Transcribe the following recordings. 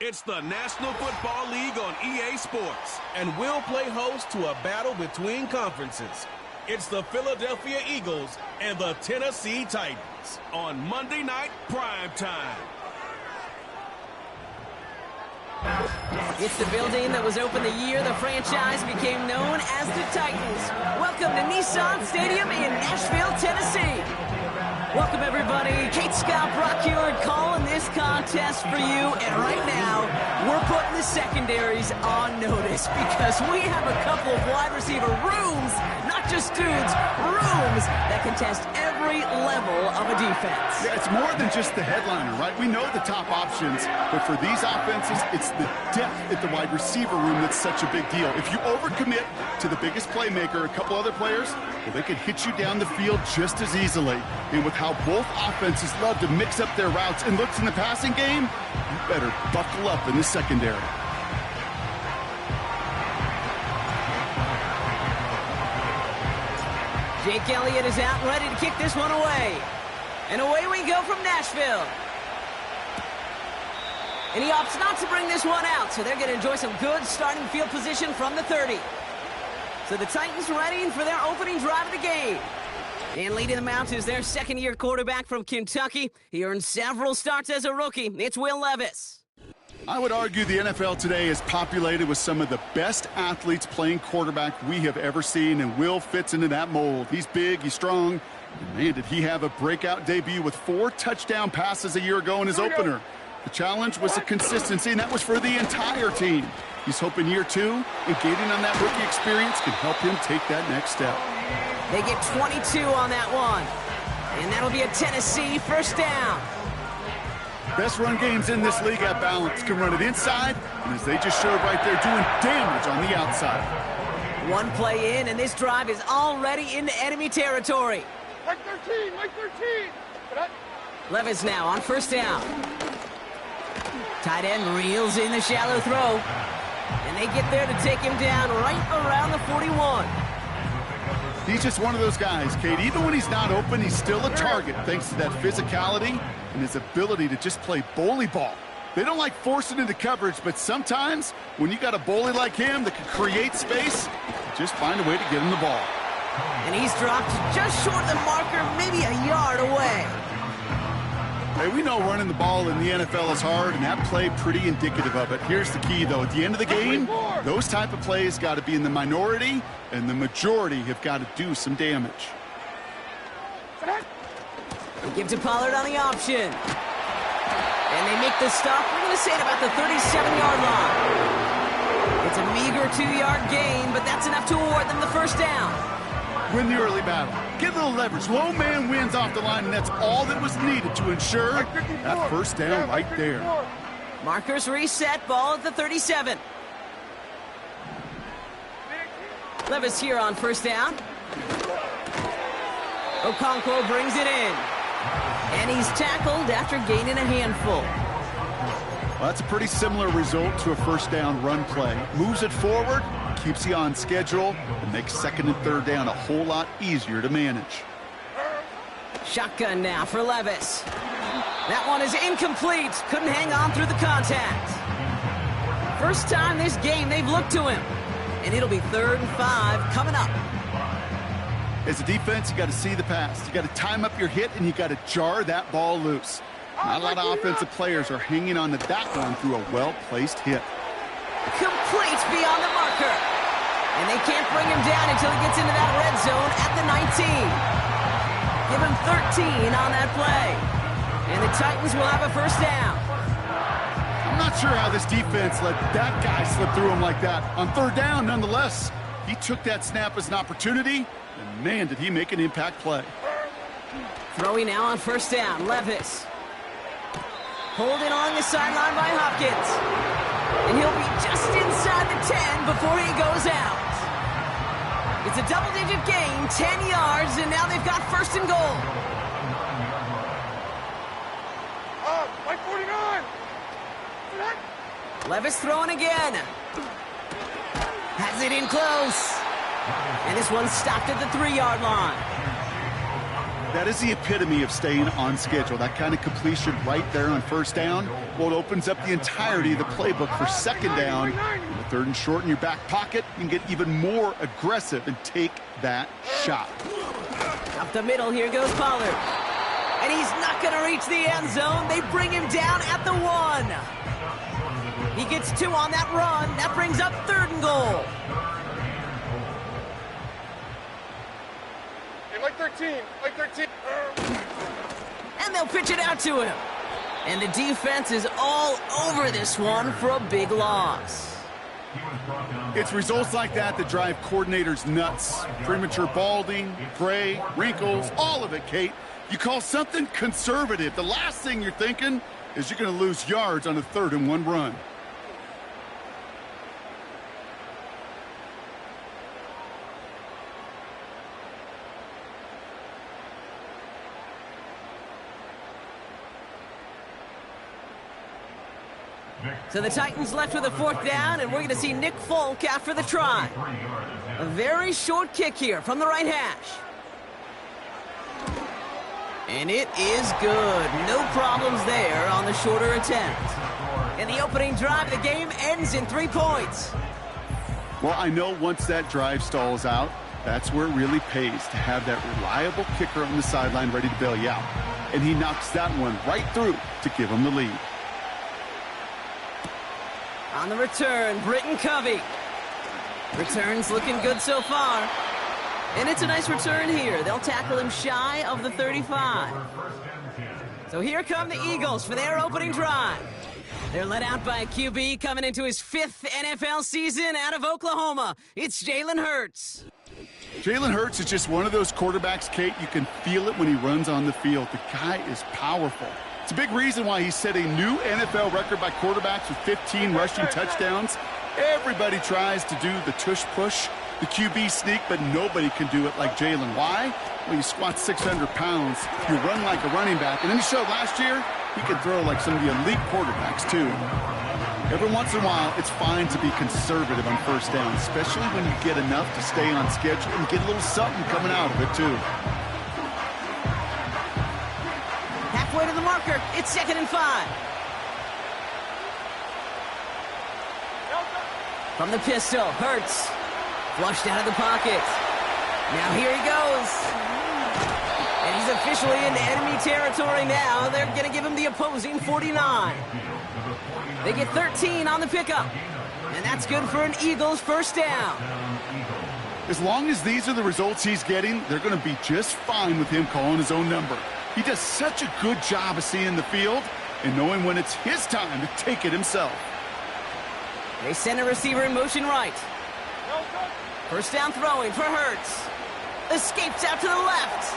It's the National Football League on EA Sports, and we'll play host to a battle between conferences. It's the Philadelphia Eagles and the Tennessee Titans on Monday Night Prime Time. It's the building that was opened the year the franchise became known as the Titans. Welcome to Nissan Stadium in Nashville, Tennessee. Welcome, everybody. Kate Scott Brockyard calling this contest for you. And right now, we're putting the secondaries on notice because we have a couple of wide receiver rooms, not just dudes, rooms that contest every level of a defense. Yeah, it's more than just the headliner, right? We know the top options, but for these offenses, it's the depth at the wide receiver room that's such a big deal. If you overcommit to the biggest playmaker, a couple other players, well, they could hit you down the field just as easily. And with how both offenses love to mix up their routes and looks in the passing game, you better buckle up in the secondary. Jake Elliott is out and ready to kick this one away. And away we go from Nashville. And he opts not to bring this one out, so they're going to enjoy some good starting field position from the 30. So the Titans ready for their opening drive of the game. And leading them out is their second-year quarterback from Kentucky. He earned several starts as a rookie. It's Will Levis. I would argue the NFL today is populated with some of the best athletes playing quarterback we have ever seen, and Will fits into that mold. He's big, he's strong, and man, did he have a breakout debut with 4 touchdown passes a year ago in his opener. The challenge was the consistency, and that was for the entire team. He's hoping year 2 and gaining on that rookie experience can help him take that next step. They get 22 on that one, and that'll be a Tennessee first down. Best run games in this league at balance. Can run it inside, and as they just showed right there, doing damage on the outside. One play in, and this drive is already into enemy territory. Mike 13, Mike 13. Levis now on first down. Tight end reels in the shallow throw, and they get there to take him down right around the 41. He's just one of those guys, Kate. Even when he's not open, he's still a target thanks to that physicality and his ability to just play bully ball. They don't like forcing into coverage, but sometimes when you got a bully like him that can create space, just find a way to get him the ball. And he's dropped just short of the marker, maybe a yard away. Hey, we know running the ball in the NFL is hard, and that play pretty indicative of it. Here's the key, though. At the end of the game, those type of plays got to be in the minority, and the majority have got to do some damage. They give to Pollard on the option. And they make the stop, we're going to say, at about the 37-yard line. It's a meager 2-yard gain, but that's enough to award them the first down. Win the early battle. Get a little leverage. Low man wins off the line, and that's all that was needed to ensure that first down right there. Markers reset, ball at the 37. Levis here on first down. Okonkwo brings it in. And he's tackled after gaining a handful. Well, that's a pretty similar result to a first down run play. Moves it forward, keeps you on schedule, and makes second and third down a whole lot easier to manage. Shotgun now for Levis. That one is incomplete. Couldn't hang on through the contact. First time this game they've looked to him. And it'll be 3rd and 5 coming up. As a defense, you got to see the pass. You got to time up your hit, and you got to jar that ball loose. Not a lot of offensive players are hanging on to that one through a well-placed hit. Complete beyond the marker. And they can't bring him down until he gets into that red zone at the 19. Give him 13 on that play. And the Titans will have a first down. I'm not sure how this defense let that guy slip through him like that. On third down, nonetheless, he took that snap as an opportunity, and man, did he make an impact play. Throwing now on first down, Levis. Holding along the sideline by Hopkins. And he'll be just inside the 10 before he goes out. It's a double-digit gain, 10 yards, and now they've got first and goal. Mike 49. Levis throwing again. Has it in close. And this one's stopped at the 3-yard line. That is the epitome of staying on schedule. That kind of completion right there on first down, well, it opens up the entirety of the playbook for second down. With third and short in your back pocket, you can get even more aggressive and take that shot. Up the middle, here goes Pollard. And he's not going to reach the end zone. They bring him down at the 1. He gets 2 on that run. That brings up 3rd and goal. Mike 13, Mike 13. And they'll pitch it out to him. And the defense is all over this one for a big loss. It's results like that that drive coordinators nuts. Premature balding, gray, wrinkles, all of it, Kate. You call something conservative. The last thing you're thinking is you're going to lose yards on a 3rd and 1 run. So the Titans left with a 4th down, and we're going to see Nick Folk after the try. A very short kick here from the right hash. And it is good. No problems there on the shorter attempt. And the opening drive of the game ends in 3 points. Well, I know once that drive stalls out, that's where it really pays to have that reliable kicker on the sideline ready to bail you out. And he knocks that one right through to give him the lead. On the return, Britton Covey. Return's looking good so far. And it's a nice return here. They'll tackle him shy of the 35. So here come the Eagles for their opening drive. They're led out by a QB coming into his 5th NFL season out of Oklahoma. It's Jalen Hurts. Jalen Hurts is just one of those quarterbacks, Kate. You can feel it when he runs on the field. The guy is powerful. It's a big reason why he set a new NFL record by quarterbacks with 15 rushing touchdowns. Everybody tries to do the tush push, the QB sneak, but nobody can do it like Jalen. Why? Well, he squats 600 pounds. You run like a running back. And then he showed last year he could throw like some of the elite quarterbacks, too. Every once in a while, it's fine to be conservative on first down, especially when you get enough to stay on schedule and get a little something coming out of it, too. Halfway to the marker. It's 2nd and 5. From the pistol, Hurts. Flushed out of the pocket. Now here he goes. And he's officially in enemy territory now. They're going to give him the opposing 49. They get 13 on the pickup. And that's good for an Eagles first down. As long as these are the results he's getting, they're going to be just fine with him calling his own number. He does such a good job of seeing the field and knowing when it's his time to take it himself. They send a receiver in motion right. First down throwing for Hurts. Escapes out to the left.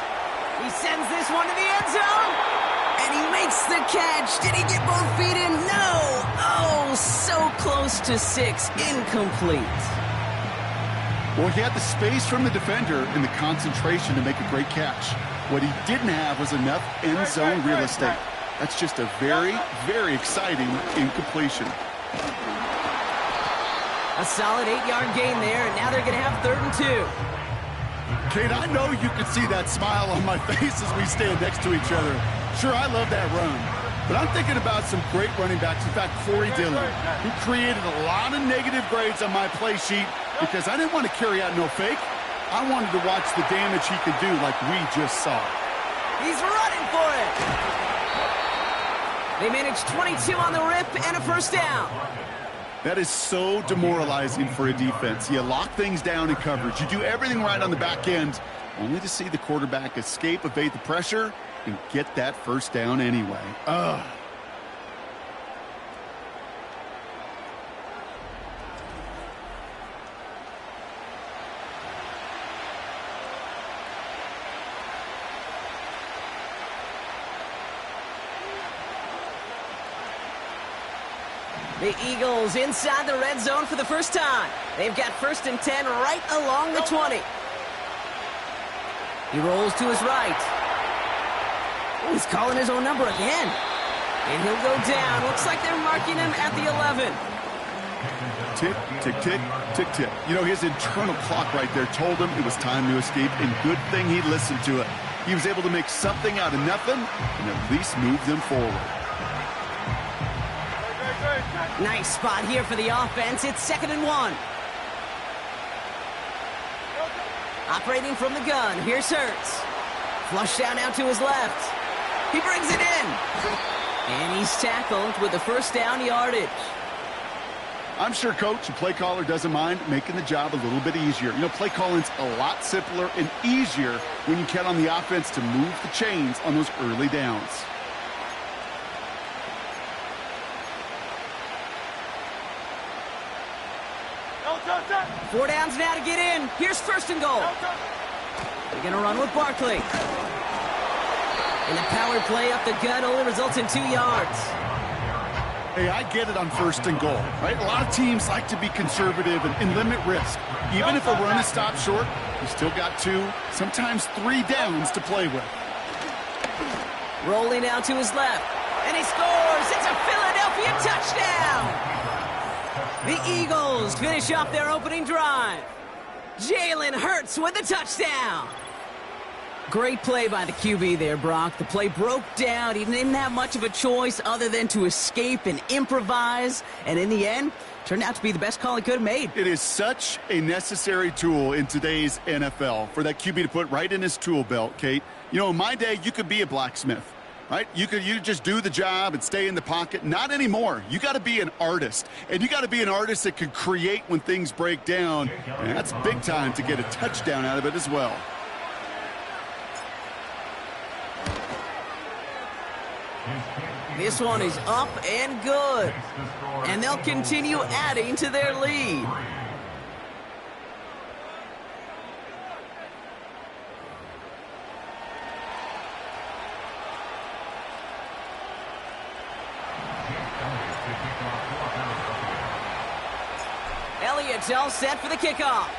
He sends this one to the end zone. And he makes the catch. Did he get both feet in? No. Oh, so close to 6. Incomplete. Well, he had the space from the defender and the concentration to make a great catch. What he didn't have was enough end zone real estate. That's just a very, very exciting incompletion. A solid 8-yard gain there, and now they're going to have 3rd and 2. Kate, I know you can see that smile on my face as we stand next to each other. Sure, I love that run. But I'm thinking about some great running backs. In fact, Corey Dillon, who created a lot of negative grades on my play sheet because I didn't want to carry out no fake. I wanted to watch the damage he could do like we just saw. He's running for it. They managed 22 on the rip and a first down. That is so demoralizing for a defense. You lock things down in coverage. You do everything right on the back end, only to see the quarterback escape, evade the pressure, and get that first down anyway. Ugh. The Eagles inside the red zone for the first time. They've got 1st and 10 right along the 20. He rolls to his right. Oh, he's calling his own number again. And he'll go down. Looks like they're marking him at the 11. Tick, tick, tick, tick, tick. You know, his internal clock right there told him it was time to escape, and good thing he listened to it. He was able to make something out of nothing and at least move them forward. Nice spot here for the offense. It's 2nd and 1. Operating from the gun. Here's Hurts. Flush down out to his left. He brings it in. And he's tackled with the first down yardage. I'm sure coach and play caller doesn't mind making the job a little bit easier. You know, play calling's a lot simpler and easier when you count on the offense to move the chains on those early downs. Four downs now to get in. Here's 1st and goal. They're going to run with Barkley. And the power play up the gut only results in 2 yards. Hey, I get it on 1st and goal, right? A lot of teams like to be conservative and limit risk. Even if a run is stopped short, you still got 2, sometimes 3 downs to play with. Rolling out to his left. And he scores. It's a Philadelphia touchdown. The Eagles finish off their opening drive. Jalen Hurts with the touchdown. Great play by the QB there, Brock. The play broke down. He didn't have much of a choice other than to escape and improvise. And in the end, turned out to be the best call he could have made. It is such a necessary tool in today's NFL for that QB to put right in his tool belt, Kate. You know, in my day, you could be a blacksmith. Right? You just do the job and stay in the pocket. Not anymore. You got to be an artist. And you got to be an artist that can create when things break down. And that's big time to get a touchdown out of it as well. This one is up and good. And they'll continue adding to their lead. Elliott's all set for the kickoff.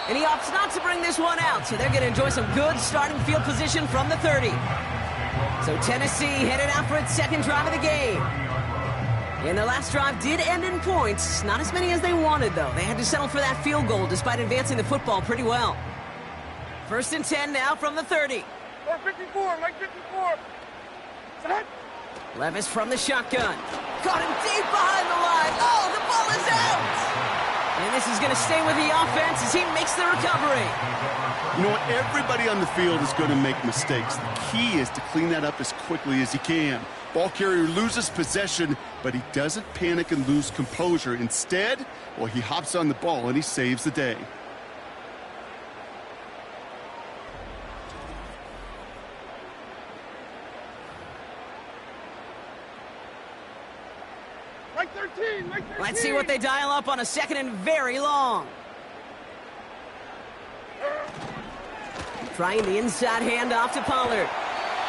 And he opts not to bring this one out, so they're going to enjoy some good starting field position from the 30. So Tennessee headed out for its 2nd drive of the game. And their last drive did end in points. Not as many as they wanted, though. They had to settle for that field goal despite advancing the football pretty well. 1st and 10 now from the 30. 54, Mike 54. Set. Levis from the shotgun. Caught him deep behind the line. Oh, the ball is out! And this is going to stay with the offense as he makes the recovery. You know what? Everybody on the field is going to make mistakes. The key is to clean that up as quickly as you can. Ball carrier loses possession, but he doesn't panic and lose composure. Instead, well, he hops on the ball and he saves the day. Mike 13, Mike 13. Let's see what they dial up on a 2nd and very long. Trying the inside handoff to Pollard.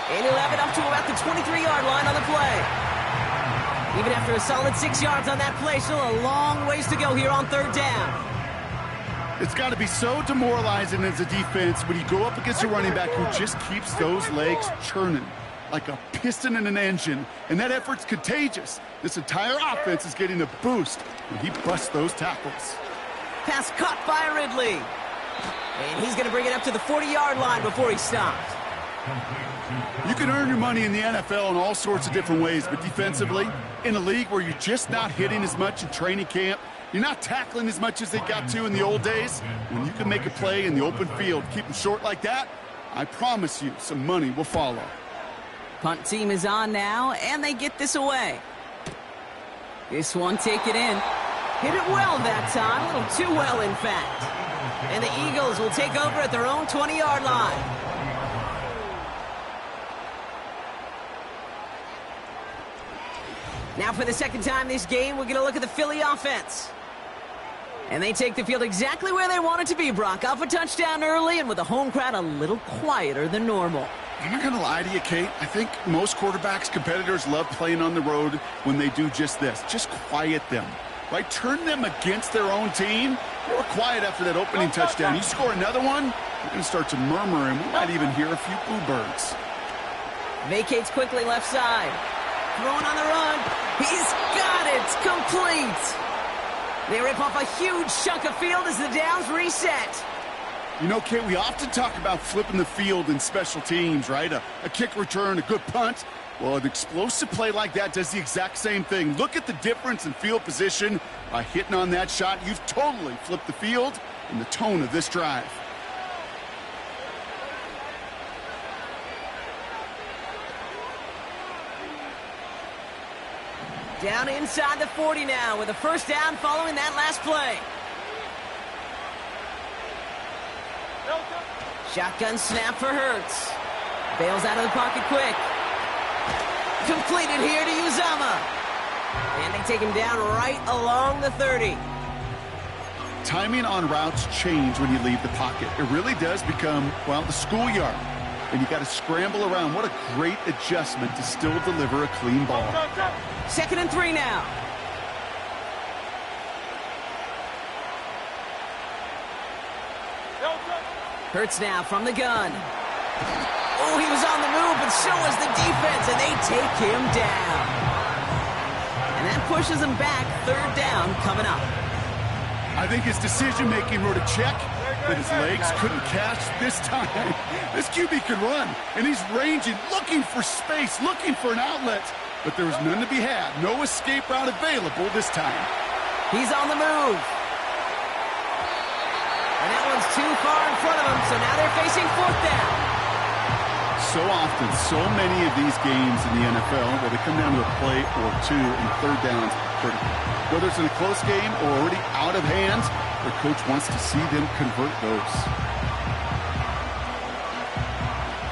And he'll have it up to about the 23-yard line on the play. Even after a solid 6 yards on that play, still a long ways to go here on 3rd down. It's got to be so demoralizing as a defense when you go up against a running back who just keeps those legs churning like a piston in an engine, and that effort's contagious. This entire offense is getting a boost when he busts those tackles. Pass caught by Ridley. And he's going to bring it up to the 40-yard line before he stopped. You can earn your money in the NFL in all sorts of different ways, but defensively, in a league where you're just not hitting as much in training camp, you're not tackling as much as they got to in the old days, when you can make a play in the open field, keep them short like that, I promise you some money will follow. Punt team is on now, and they get this away. This one taken in. Hit it well that time, a little too well, in fact. And the Eagles will take over at their own 20-yard line. Now for the 2nd time this game, we're going to look at the Philly offense. And they take the field exactly where they want it to be, Brock. Off a touchdown early, and with the home crowd a little quieter than normal. I'm not going to lie to you, Kate. I think most quarterbacks, competitors love playing on the road when they do just this. Just quiet them, right? Turn them against their own team. They were quiet after that opening touchdown. You score another one, you're going to start to murmur, and we might even hear a few boo birds. Vacates quickly left side. Throwing on the run. He's got it. Complete. They rip off a huge chunk of field as the downs reset. You know, Kate, we often talk about flipping the field in special teams, right? A kick return, a good punt. Well, an explosive play like that does the exact same thing. Look at the difference in field position. By hitting on that shot, you've totally flipped the field and the tone of this drive. Down inside the 40 now with a first down following that last play. Shotgun snap for Hurts. Bails out of the pocket quick. Completed here to Uzama. And they take him down right along the 30. Timing on routes change when you leave the pocket. It really does become, well, the schoolyard. And you got to scramble around. What a great adjustment to still deliver a clean ball. 2nd and 3 now. Hurts now from the gun. Oh, he was on the move, but so was the defense, and they take him down. And that pushes him back. 3rd down coming up. I think his decision-making wrote a check that his legs couldn't catch this time. This QB can run, and he's ranging, looking for space, looking for an outlet. But there was none to be had. No escape route available this time. He's on the move. And that one's too far in front of him, so now they're facing 4th down. So often, so many of these games in the NFL, where they come down to a play or two, and 3rd downs critical. Whether it's in a close game or already out of hand, their coach wants to see them convert those.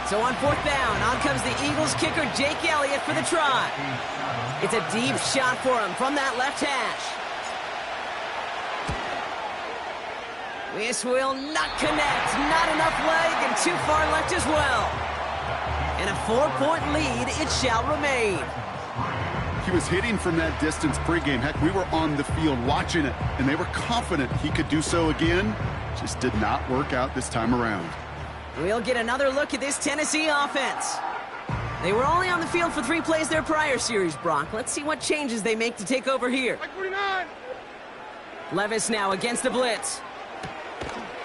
So on 4th down, on comes the Eagles kicker, Jake Elliott, for the try. It's a deep shot for him from that left hash. This will not connect. Not enough leg and too far left as well. And a 4-point lead, it shall remain. He was hitting from that distance pregame. Heck, we were on the field watching it, and they were confident he could do so again. Just did not work out this time around. We'll get another look at this Tennessee offense. They were only on the field for 3 plays their prior series, Brock. Let's see what changes they make to take over here. Levis now against the blitz.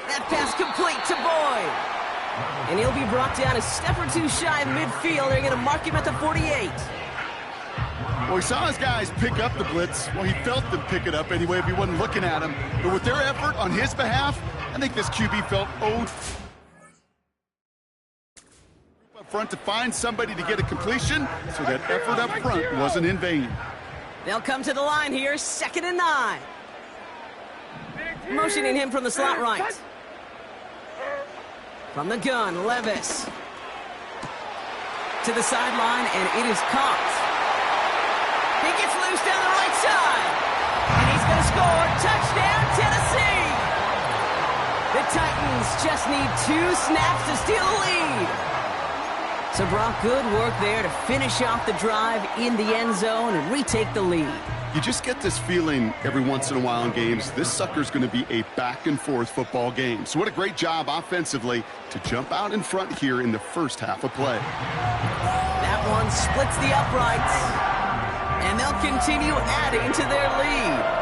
That pass complete to Boyd. And he'll be brought down a step or two shy of midfield. They're going to mark him at the 48. Well, he saw his guys pick up the blitz. Well, he felt them pick it up anyway if he wasn't looking at him. But with their effort on his behalf, I think this QB felt owed up front to find somebody to get a completion, so that effort up front wasn't in vain. They'll come to the line here, 2nd and 9. Motioning him from the slot right. From the gun, Levis. To the sideline, and it is caught. He gets loose down the right side. And he's going to score. Touchdown, Tennessee! The Titans just need 2 snaps to steal the lead. So, Brock, good work there to finish off the drive in the end zone and retake the lead. You just get this feeling every once in a while in games, this sucker's going to be a back-and-forth football game. So what a great job offensively to jump out in front here in the first half of play. That one splits the uprights, and they'll continue adding to their lead.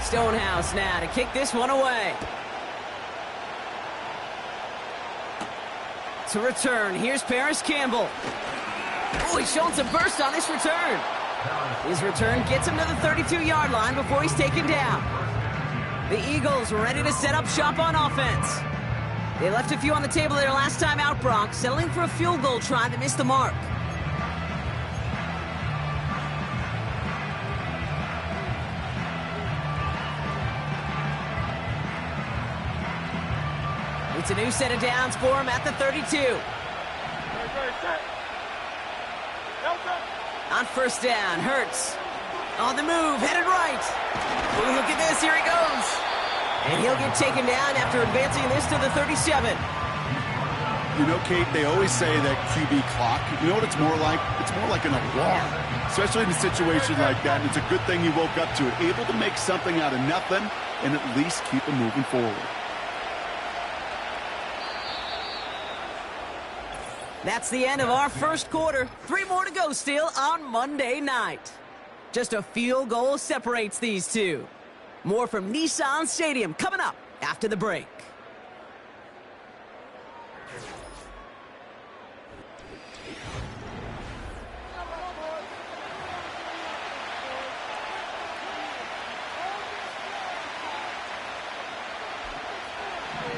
Stonehouse now to kick this one away. To return, here's Paris Campbell. Oh, he's showing some burst on this return. His return gets him to the 32-yard line before he's taken down. The Eagles ready to set up shop on offense. They left a few on the table their last time out, Brock, settling for a field goal try that missed the mark. It's a new set of downs for him at the 32. On 1st down, Hurts. On the move, headed right. Ooh, look at this, here he goes. And he'll get taken down after advancing this to the 37. You know, Kate, they always say that QB clock, you know what it's more like? It's more like an alarm, especially in a situation like that. And it's a good thing you woke up to it, able to make something out of nothing and at least keep them moving forward. That's the end of our first quarter. 3 more to go still on Monday night. Just a field goal separates these two. More from Nissan Stadium coming up after the break.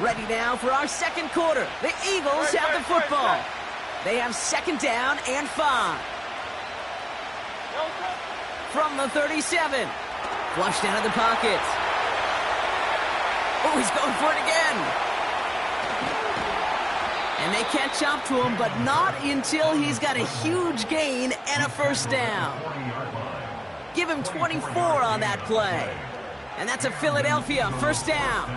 Ready now for our second quarter. The Eagles have the football. They have 2nd down and 5. From the 37. Flushed out of the pocket. Oh, he's going for it again. And they catch up to him, but not until he's got a huge gain and a 1st down. Give him 24 on that play. And that's a Philadelphia 1st down.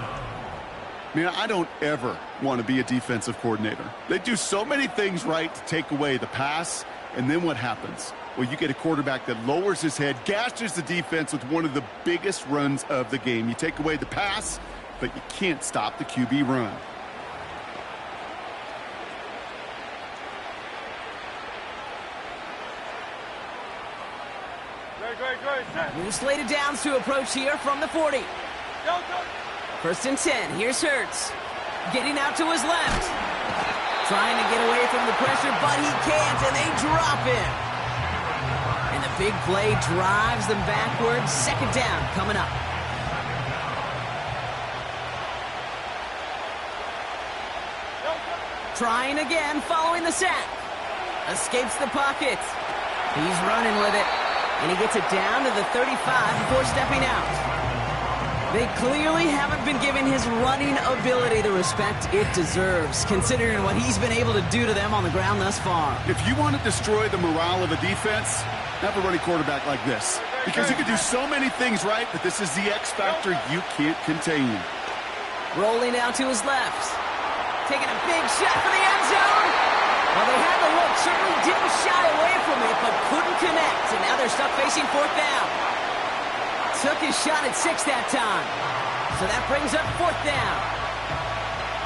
Man, I don't ever want to be a defensive coordinator. They do so many things right to take away the pass, and then what happens? Well, you get a quarterback that lowers his head, gashes the defense with one of the biggest runs of the game. You take away the pass, but you can't stop the QB run. New slated downs to approach here from the 40. 1st and 10. Here's Hurts. Getting out to his left. Trying to get away from the pressure, but he can't, and they drop him. And the big play drives them backwards. 2nd down coming up. Trying again following the sack. Escapes the pocket. He's running with it. And he gets it down to the 35 before stepping out. They clearly haven't been giving his running ability the respect it deserves, considering what he's been able to do to them on the ground thus far. If you want to destroy the morale of a defense, have a running quarterback like this. Because you can do so many things right, but this is the X factor you can't contain. Rolling out to his left. Taking a big shot for the end zone. Well, they had the look, certainly didn't shy away from it, but couldn't connect. And now they're stuck facing 4th down. Took his shot at 6 that time. So that brings up 4th down.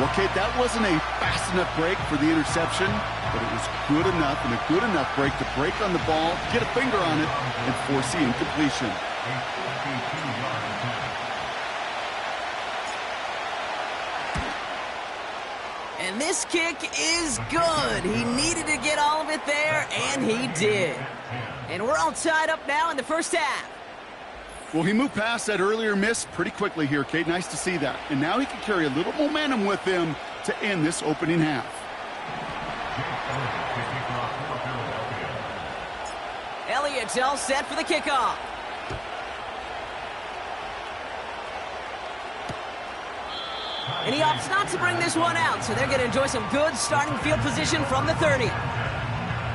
Well, Kate, that wasn't a fast enough break for the interception, but it was good enough and a good enough break to break on the ball, get a finger on it, and force the incompletion. And this kick is good. He needed to get all of it there, and he did. And we're all tied up now in the 1st half. Well, he moved past that earlier miss pretty quickly here, Kate. Nice to see that. And now he can carry a little momentum with him to end this opening half. Elliott's all set for the kickoff. And he opts not to bring this one out, so they're going to enjoy some good starting field position from the 30.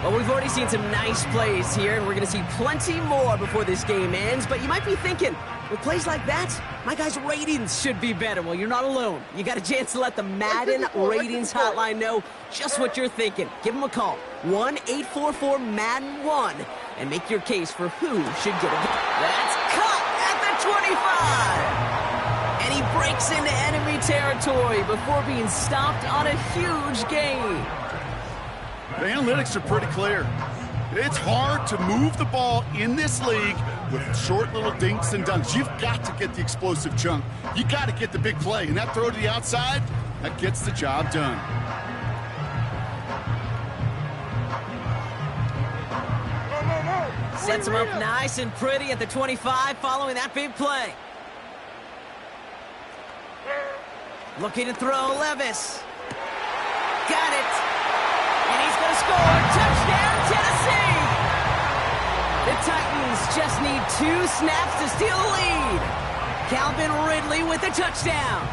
Well, we've already seen some nice plays here, and we're going to see plenty more before this game ends. But you might be thinking, with plays like that, my guys' ratings should be better. Well, you're not alone. You got a chance to let the Madden ratings hotline know just what you're thinking. Give them a call, 1-844-MADDEN-1, and make your case for who should get it. That's cut at the 25. And he breaks into enemy territory before being stopped on a huge gain. The analytics are pretty clear. It's hard to move the ball in this league with short little dinks and dunks. You've got to get the explosive chunk. You got to get the big play. And that throw to the outside, that gets the job done. Sets him up nice and pretty at the 25 following that big play. Looking to throw, Levis. Got it. And he's going to score. Touchdown, Tennessee. The Titans just need 2 snaps to steal the lead. Calvin Ridley with a touchdown.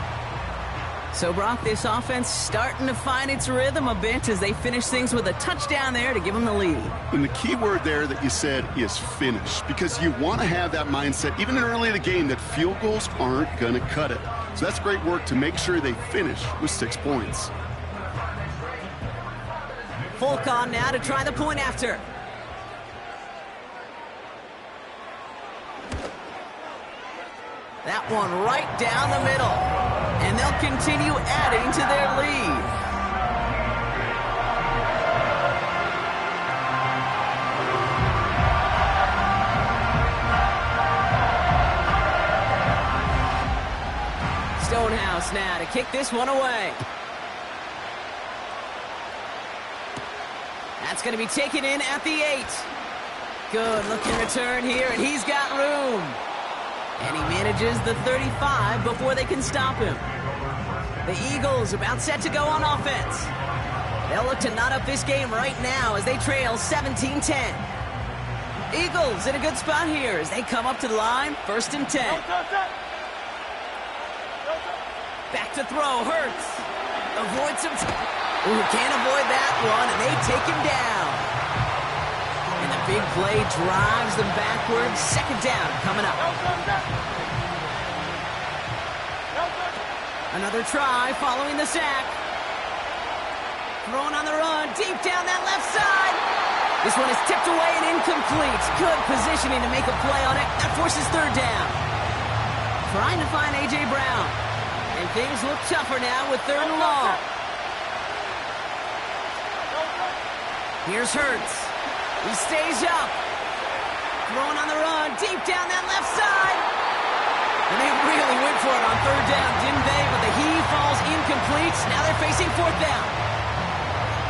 So, Brock, this offense starting to find its rhythm a bit as they finish things with a touchdown there to give them the lead. And the key word there that you said is finish, because you want to have that mindset, even early in the game, that field goals aren't going to cut it. So that's great work to make sure they finish with 6 points. Folk on now to try the point after. That one right down the middle. And they'll continue adding to their lead. now to kick this one away. That's going to be taken in at the 8. Good looking return here, and he's got room. And he manages the 35 before they can stop him. The Eagles about set to go on offense. They'll look to knot up this game right now as they trail 17-10. Eagles in a good spot here as they come up to the line, 1st and 10. Back to throw, Hurts. Avoids some... can't avoid that one, and they take him down. And the big play drives them backwards. 2nd down coming up. Another try following the sack. Throwing on the run, deep down that left side. This one is tipped away and incomplete. Good positioning to make a play on it. That forces 3rd down. Trying to find A.J. Brown. And things look tougher now with 3rd and long. Here's Hurts. He stays up. Throwing on the run, deep down that left side. And they really went for it on 3rd down, didn't they? But the heave falls incomplete. Now they're facing 4th down.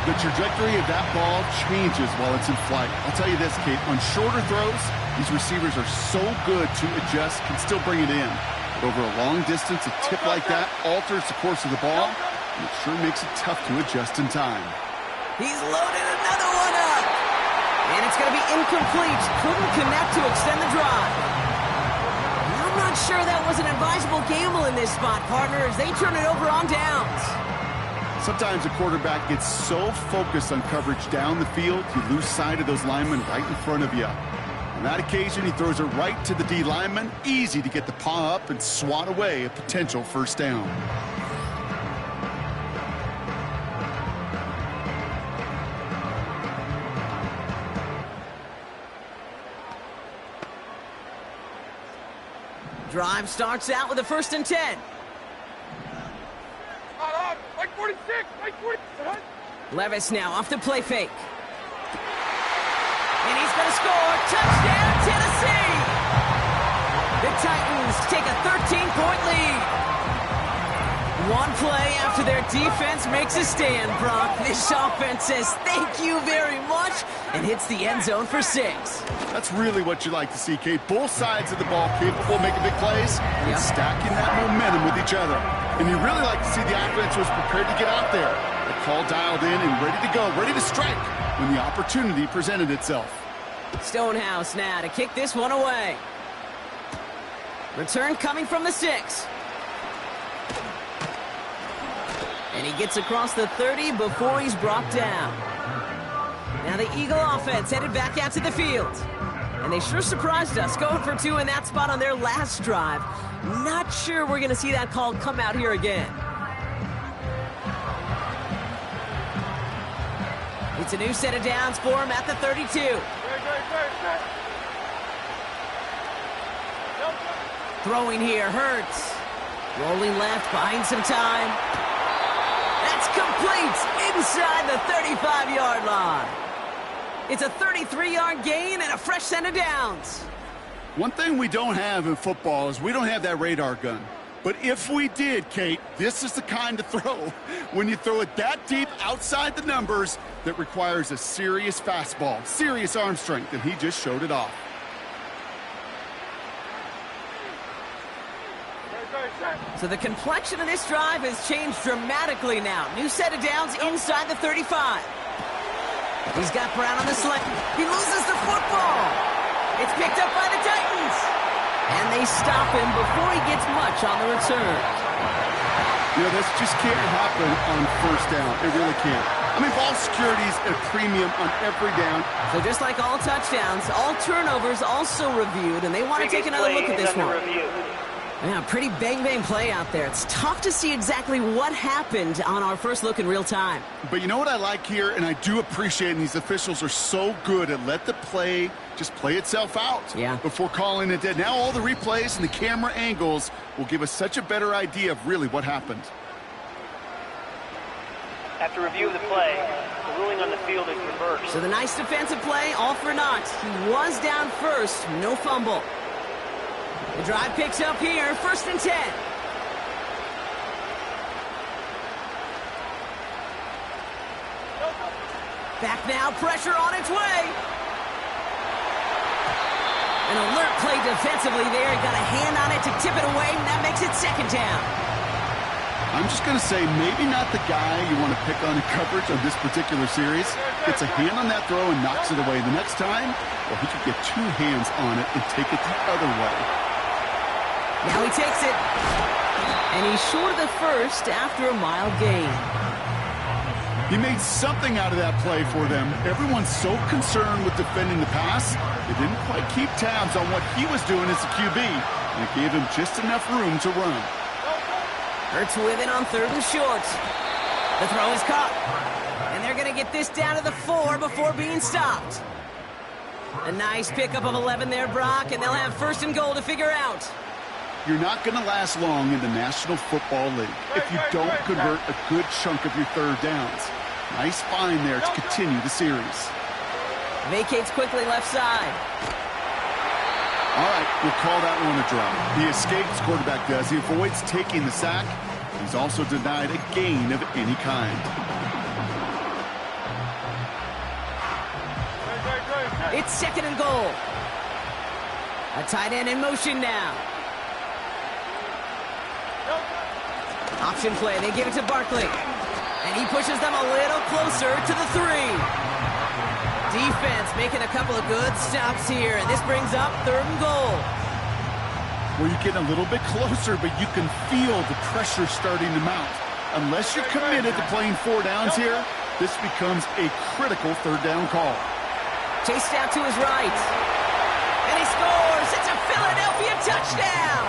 The trajectory of that ball changes while it's in flight. I'll tell you this, Kate, on shorter throws, these receivers are so good to adjust, can still bring it in. But over a long distance, a tip like that alters the course of the ball, and it sure makes it tough to adjust in time. He's loaded another one up. And it's going to be incomplete. Couldn't connect to extend the drive. I'm not sure that was an advisable gamble in this spot, partner, as they turn it over on downs. Sometimes a quarterback gets so focused on coverage down the field, you lose sight of those linemen right in front of you. On that occasion, he throws it right to the D lineman. Easy to get the paw up and swat away a potential 1st down. Drive starts out with a 1st and 10. Like 46, like 40. Levis now off the play fake. And he's going to score. Touchdown, Tennessee! The Titans take a 13-point lead. One play after their defense makes a stand, Brock. This offense says thank you very much and hits the end zone for 6. That's really what you like to see, Kate. Both sides of the ball capable of making big plays and stacking that momentum with each other. And you really like to see the offense was prepared to get out there. The call dialed in and ready to go, ready to strike when the opportunity presented itself. Stonehouse now to kick this one away. Return coming from the 6. And he gets across the 30 before he's brought down. Now the Eagle offense headed back out to the field. And they sure surprised us, going for 2 in that spot on their last drive. Not sure we're going to see that call come out here again. It's a new set of downs for him at the 32. Throwing here, Hurts. Rolling left, buying some time. That's complete inside the 35-yard line. It's a 33-yard gain and a fresh set of downs. One thing we don't have in football is we don't have that radar gun. But if we did, Kate, this is the kind of throw when you throw it that deep outside the numbers that requires a serious fastball, serious arm strength, and he just showed it off. So the complexion of this drive has changed dramatically now. New set of downs inside the 35. He's got Brown on the slant. He loses the football. It's picked up by the Titans. And they stop him before he gets much on the return. You know, this just can't happen on 1st down. It really can't. I mean, ball security's at a premium on every down. So just like all touchdowns, all turnovers also reviewed, and they want to take another look at this one. Yeah, pretty bang-bang play out there. It's tough to see exactly what happened on our first look in real time. But you know what I like here, and I do appreciate, and these officials are so good at let the play just play itself out before calling it dead. Now all the replays and the camera angles will give us such a better idea of really what happened. After review of the play, the ruling on the field is reversed. So the nice defensive play, all for naught. He was down first, no fumble. The drive picks up here, 1st and 10. Back now, pressure on its way. An alert play defensively there. He got a hand on it to tip it away, and that makes it second down. I'm just going to say maybe not the guy you want to pick on in coverage on this particular series. Gets a hand on that throw and knocks it away. The next time, well, he could get two hands on it and take it the other way. Now he takes it. And he's short of the first after a mild gain. He made something out of that play for them. Everyone's so concerned with defending the pass, they didn't quite keep tabs on what he was doing as a QB, and it gave him just enough room to run. Hurts with it on 3rd and short. The throw is caught. And they're going to get this down to the 4 before being stopped. A nice pickup of 11 there, Brock, and they'll have 1st and goal to figure out. You're not going to last long in the National Football League if you don't convert a good chunk of your 3rd downs. Nice find there to continue the series. Vacates quickly left side. All right, we'll call that one a drop. He escapes, quarterback does. He avoids taking the sack. He's also denied a gain of any kind. It's 2nd and goal. A tight end in motion now. Option play, they give it to Barkley. And he pushes them a little closer to the 3. Defense making a couple of good stops here, and this brings up 3rd and goal. Well, you're getting a little bit closer, but you can feel the pressure starting to mount. Unless you're committed to playing 4 downs here, this becomes a critical 3rd down call. Chased out to his right. And he scores! It's a Philadelphia touchdown!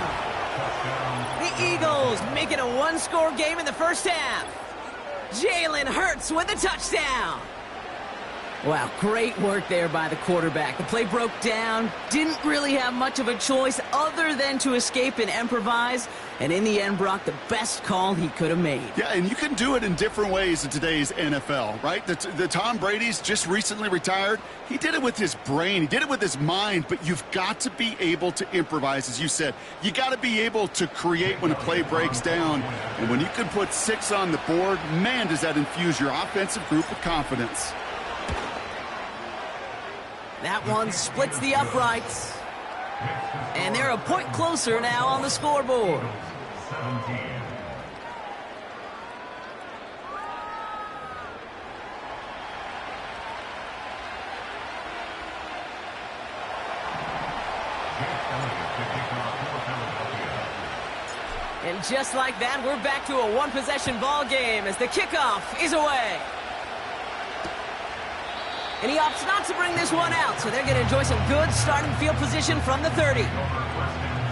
The Eagles make it a 1-score game in the first half. Jalen Hurts with a touchdown. Wow, great work there by the quarterback. The play broke down, didn't really have much of a choice other than to escape and improvise, and in the end, Brock, the best call he could have made. Yeah, and you can do it in different ways in today's NFL, right? The Tom Brady's just recently retired. He did it with his brain. He did it with his mind, but you've got to be able to improvise, as you said. You got to be able to create when a play breaks down, and when you can put 6 on the board, man, does that infuse your offensive group with confidence. That one splits the uprights. And they're a point closer now on the scoreboard. And just like that, we're back to a 1-possession ball game as the kickoff is away. And he opts not to bring this one out, so they're going to enjoy some good starting field position from the 30.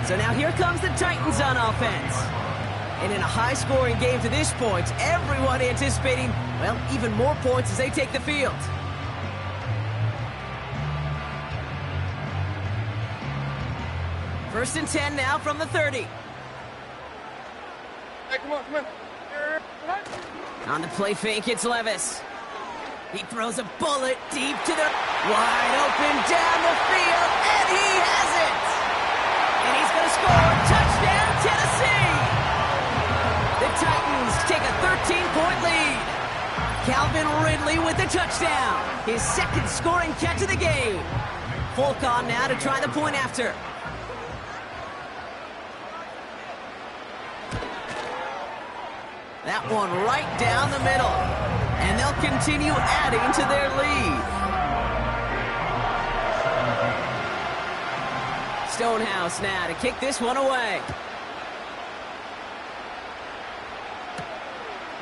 So now here comes the Titans on offense. And in a high-scoring game to this point, everyone anticipating, well, even more points as they take the field. First and 10 now from the 30. Hey, come on, come on. On the play fake, it's Levis. He throws a bullet deep to the wide open down the field, and he has it! And he's going to score. Touchdown, Tennessee! The Titans take a 13-point lead. Calvin Ridley with the touchdown. His 2nd scoring catch of the game. Folk on now to try the point after. That one right down the middle. And they'll continue adding to their lead. Stonehouse now to kick this one away.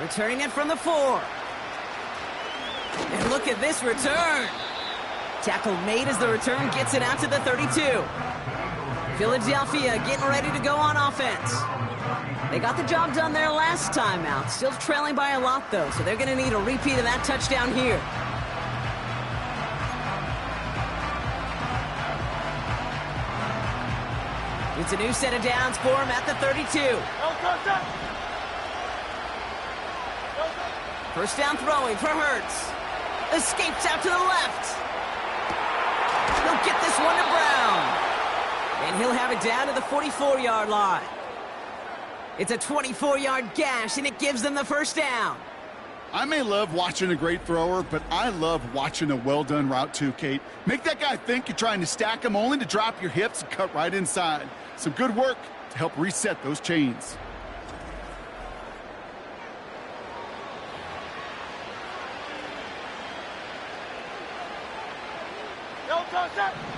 Returning it from the 4. And look at this return. Tackle made as the return gets it out to the 32. Philadelphia getting ready to go on offense. They got the job done there last time out. Still trailing by a lot, though, so they're going to need a repeat of that touchdown here. It's a new set of downs for him at the 32. First down throwing for Hurts. Escapes out to the left. He'll get this one to Brown. And he'll have it down to the 44-yard line. It's a 24-yard gash, and it gives them the first down. I may love watching a great thrower, but I love watching a well-done route too, Kate. Make that guy think you're trying to stack him only to drop your hips and cut right inside. Some good work to help reset those chains.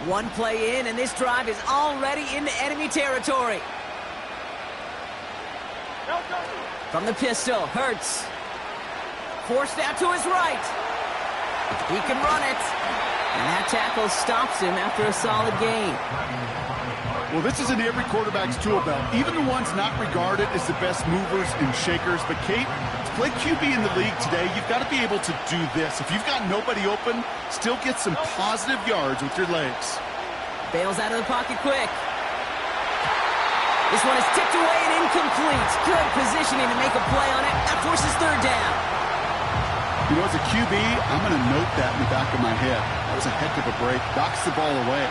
One play in, and this drive is already into enemy territory. From the pistol, Hurts. Forced out to his right. He can run it. And that tackle stops him after a solid gain. Well, this is in every quarterback's tool belt, even the ones not regarded as the best movers and shakers. But, Kate, to play QB in the league today, you've got to be able to do this. If you've got nobody open, still get some positive yards with your legs. Bails out of the pocket quick. This one is tipped away and incomplete. Good positioning to make a play on it. That forces third down. You know, as a QB, I'm going to note that in the back of my head. That was a heck of a break. Knocks the ball away.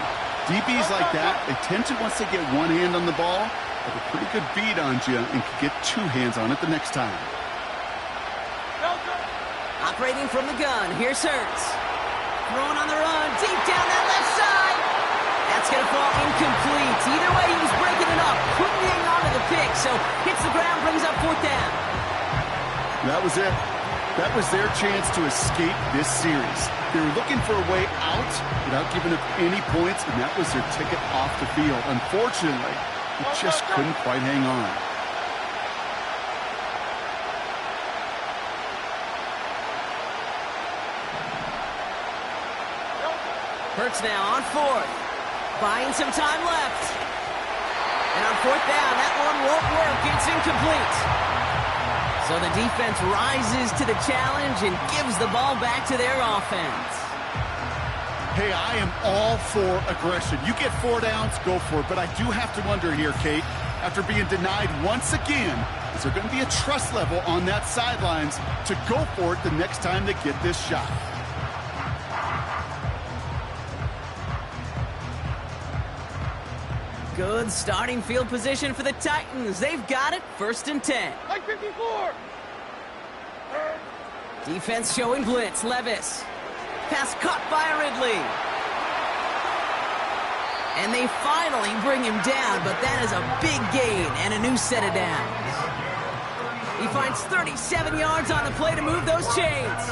DBs like that, they tend to, once they get one hand on the ball, have a pretty good beat on you and can get two hands on it the next time. Operating from the gun, here's Hurts. Throwing on the run, deep down that left side. That's going to fall incomplete. Either way, he was breaking it up. Couldn't hang on to the pick, so hits the ground, brings up fourth down. That was it. That was their chance to escape this series. They were looking for a way out without giving up any points, and that was their ticket off the field. Unfortunately, they just couldn't quite hang on. Hurts now on fourth. Buying some time left. And on fourth down, that one won't work. It's incomplete. So the defense rises to the challenge and gives the ball back to their offense. Hey, I am all for aggression. You get 4 downs, go for it. But I do have to wonder here, Kate, after being denied once again, is there going to be a trust level on that sidelines to go for it the next time they get this shot? Good starting field position for the Titans. They've got it, 1st and 10. Like 54. Defense showing blitz. Levis. Pass caught by Ridley. And they finally bring him down, but that is a big gain and a new set of downs. He finds 37 yards on the play to move those chains.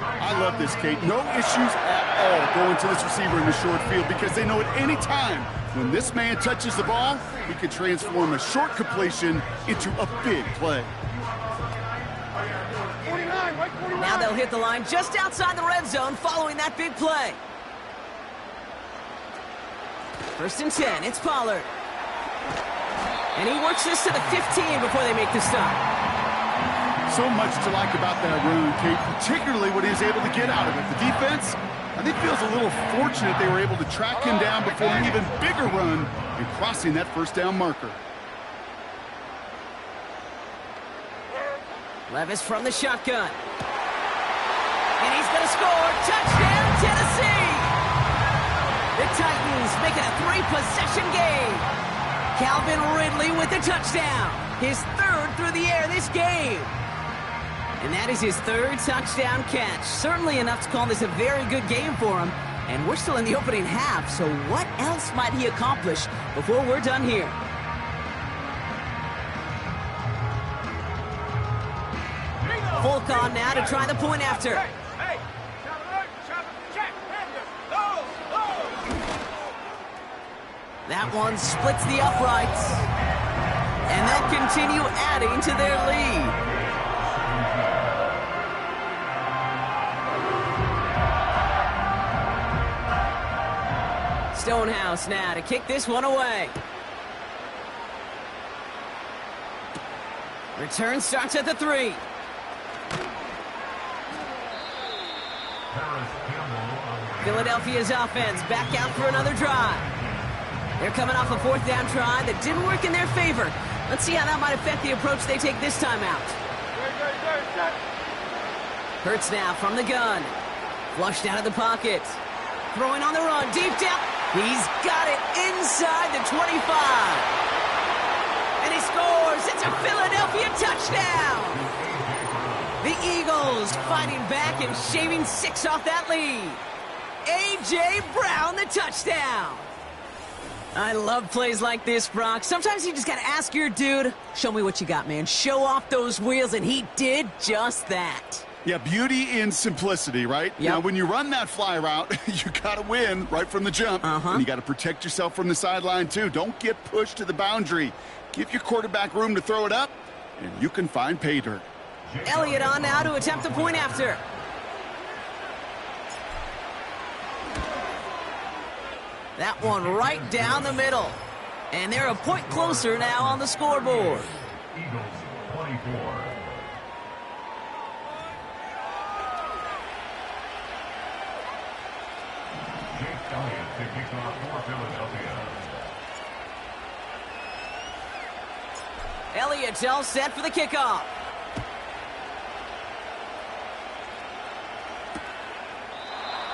I love this, Kate. No issues at all going to this receiver in the short field because they know at any time when this man touches the ball, he can transform a short completion into a big play. 49, right 49. Now they'll hit the line just outside the red zone following that big play. 1st and 10, it's Pollard. And he works this to the 15 before they make the stop. So much to like about that run, Kate, particularly what he was able to get out of it. The defense, I think, feels a little fortunate they were able to track him down before an even bigger run and crossing that 1st down marker. Levis from the shotgun. And he's going to score. Touchdown, Tennessee! The Titans make it a 3-possession game. Calvin Ridley with the touchdown. His 3rd through the air this game. And that is his 3rd touchdown catch. Certainly enough to call this a very good game for him. And we're still in the opening half, so what else might he accomplish before we're done here? Fulk on now to try the point after. That one splits the uprights. And they'll continue adding to their lead. Stonehouse now to kick this one away. Return starts at the 3. Philadelphia's offense back out for another drive. They're coming off a 4th down try that didn't work in their favor. Let's see how that might affect the approach they take this time out. Hurts now from the gun. Flushed out of the pocket. Throwing on the run, deep down. He's got it inside the 25. And he scores. It's a Philadelphia touchdown. The Eagles Eagles fighting back and shaving 6 off that lead. A.J. Brown, the touchdown. I love plays like this, Brock. Sometimes you just got to ask your dude, show me what you got, man. Show off those wheels, and he did just that. Yeah, beauty in simplicity, right? Yep. Now, when you run that fly route, you got to win right from the jump. And you got to protect yourself from the sideline, too. Don't get pushed to the boundary. Give your quarterback room to throw it up, and you can find pay dirt. Elliott on now to attempt the point after. That one right down the middle. And they're a point closer now on the scoreboard. Eagles 24. Jake Elliott to kick off for Philadelphia. Elliott's all set for the kickoff.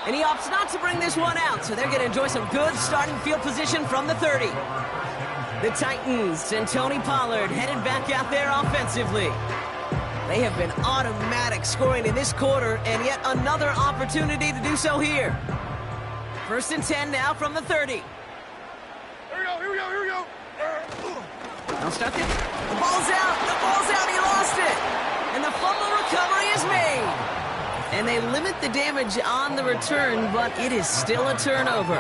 And he opts not to bring this one out, so they're going to enjoy some good starting field position from the 30. The Titans and Tony Pollard headed back out there offensively. They have been automatic scoring in this quarter, and yet another opportunity to do so here. 1st and 10 now from the 30. Here we go, here we go, here we go. Don't start this. The ball's out, he lost it. And the fumble recovery is made. And they limit the damage on the return, but it is still a turnover.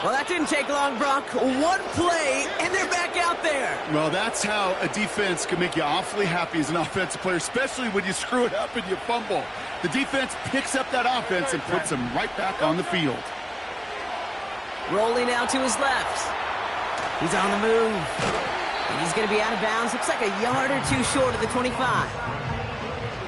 Well, that didn't take long, Brock. One play, and they're back out there. Well, that's how a defense can make you awfully happy as an offensive player, especially when you screw it up and you fumble. The defense picks up that offense and puts them right back on the field. Rolling out to his left. He's on the move. And he's going to be out of bounds. Looks like a yard or two short of the 25.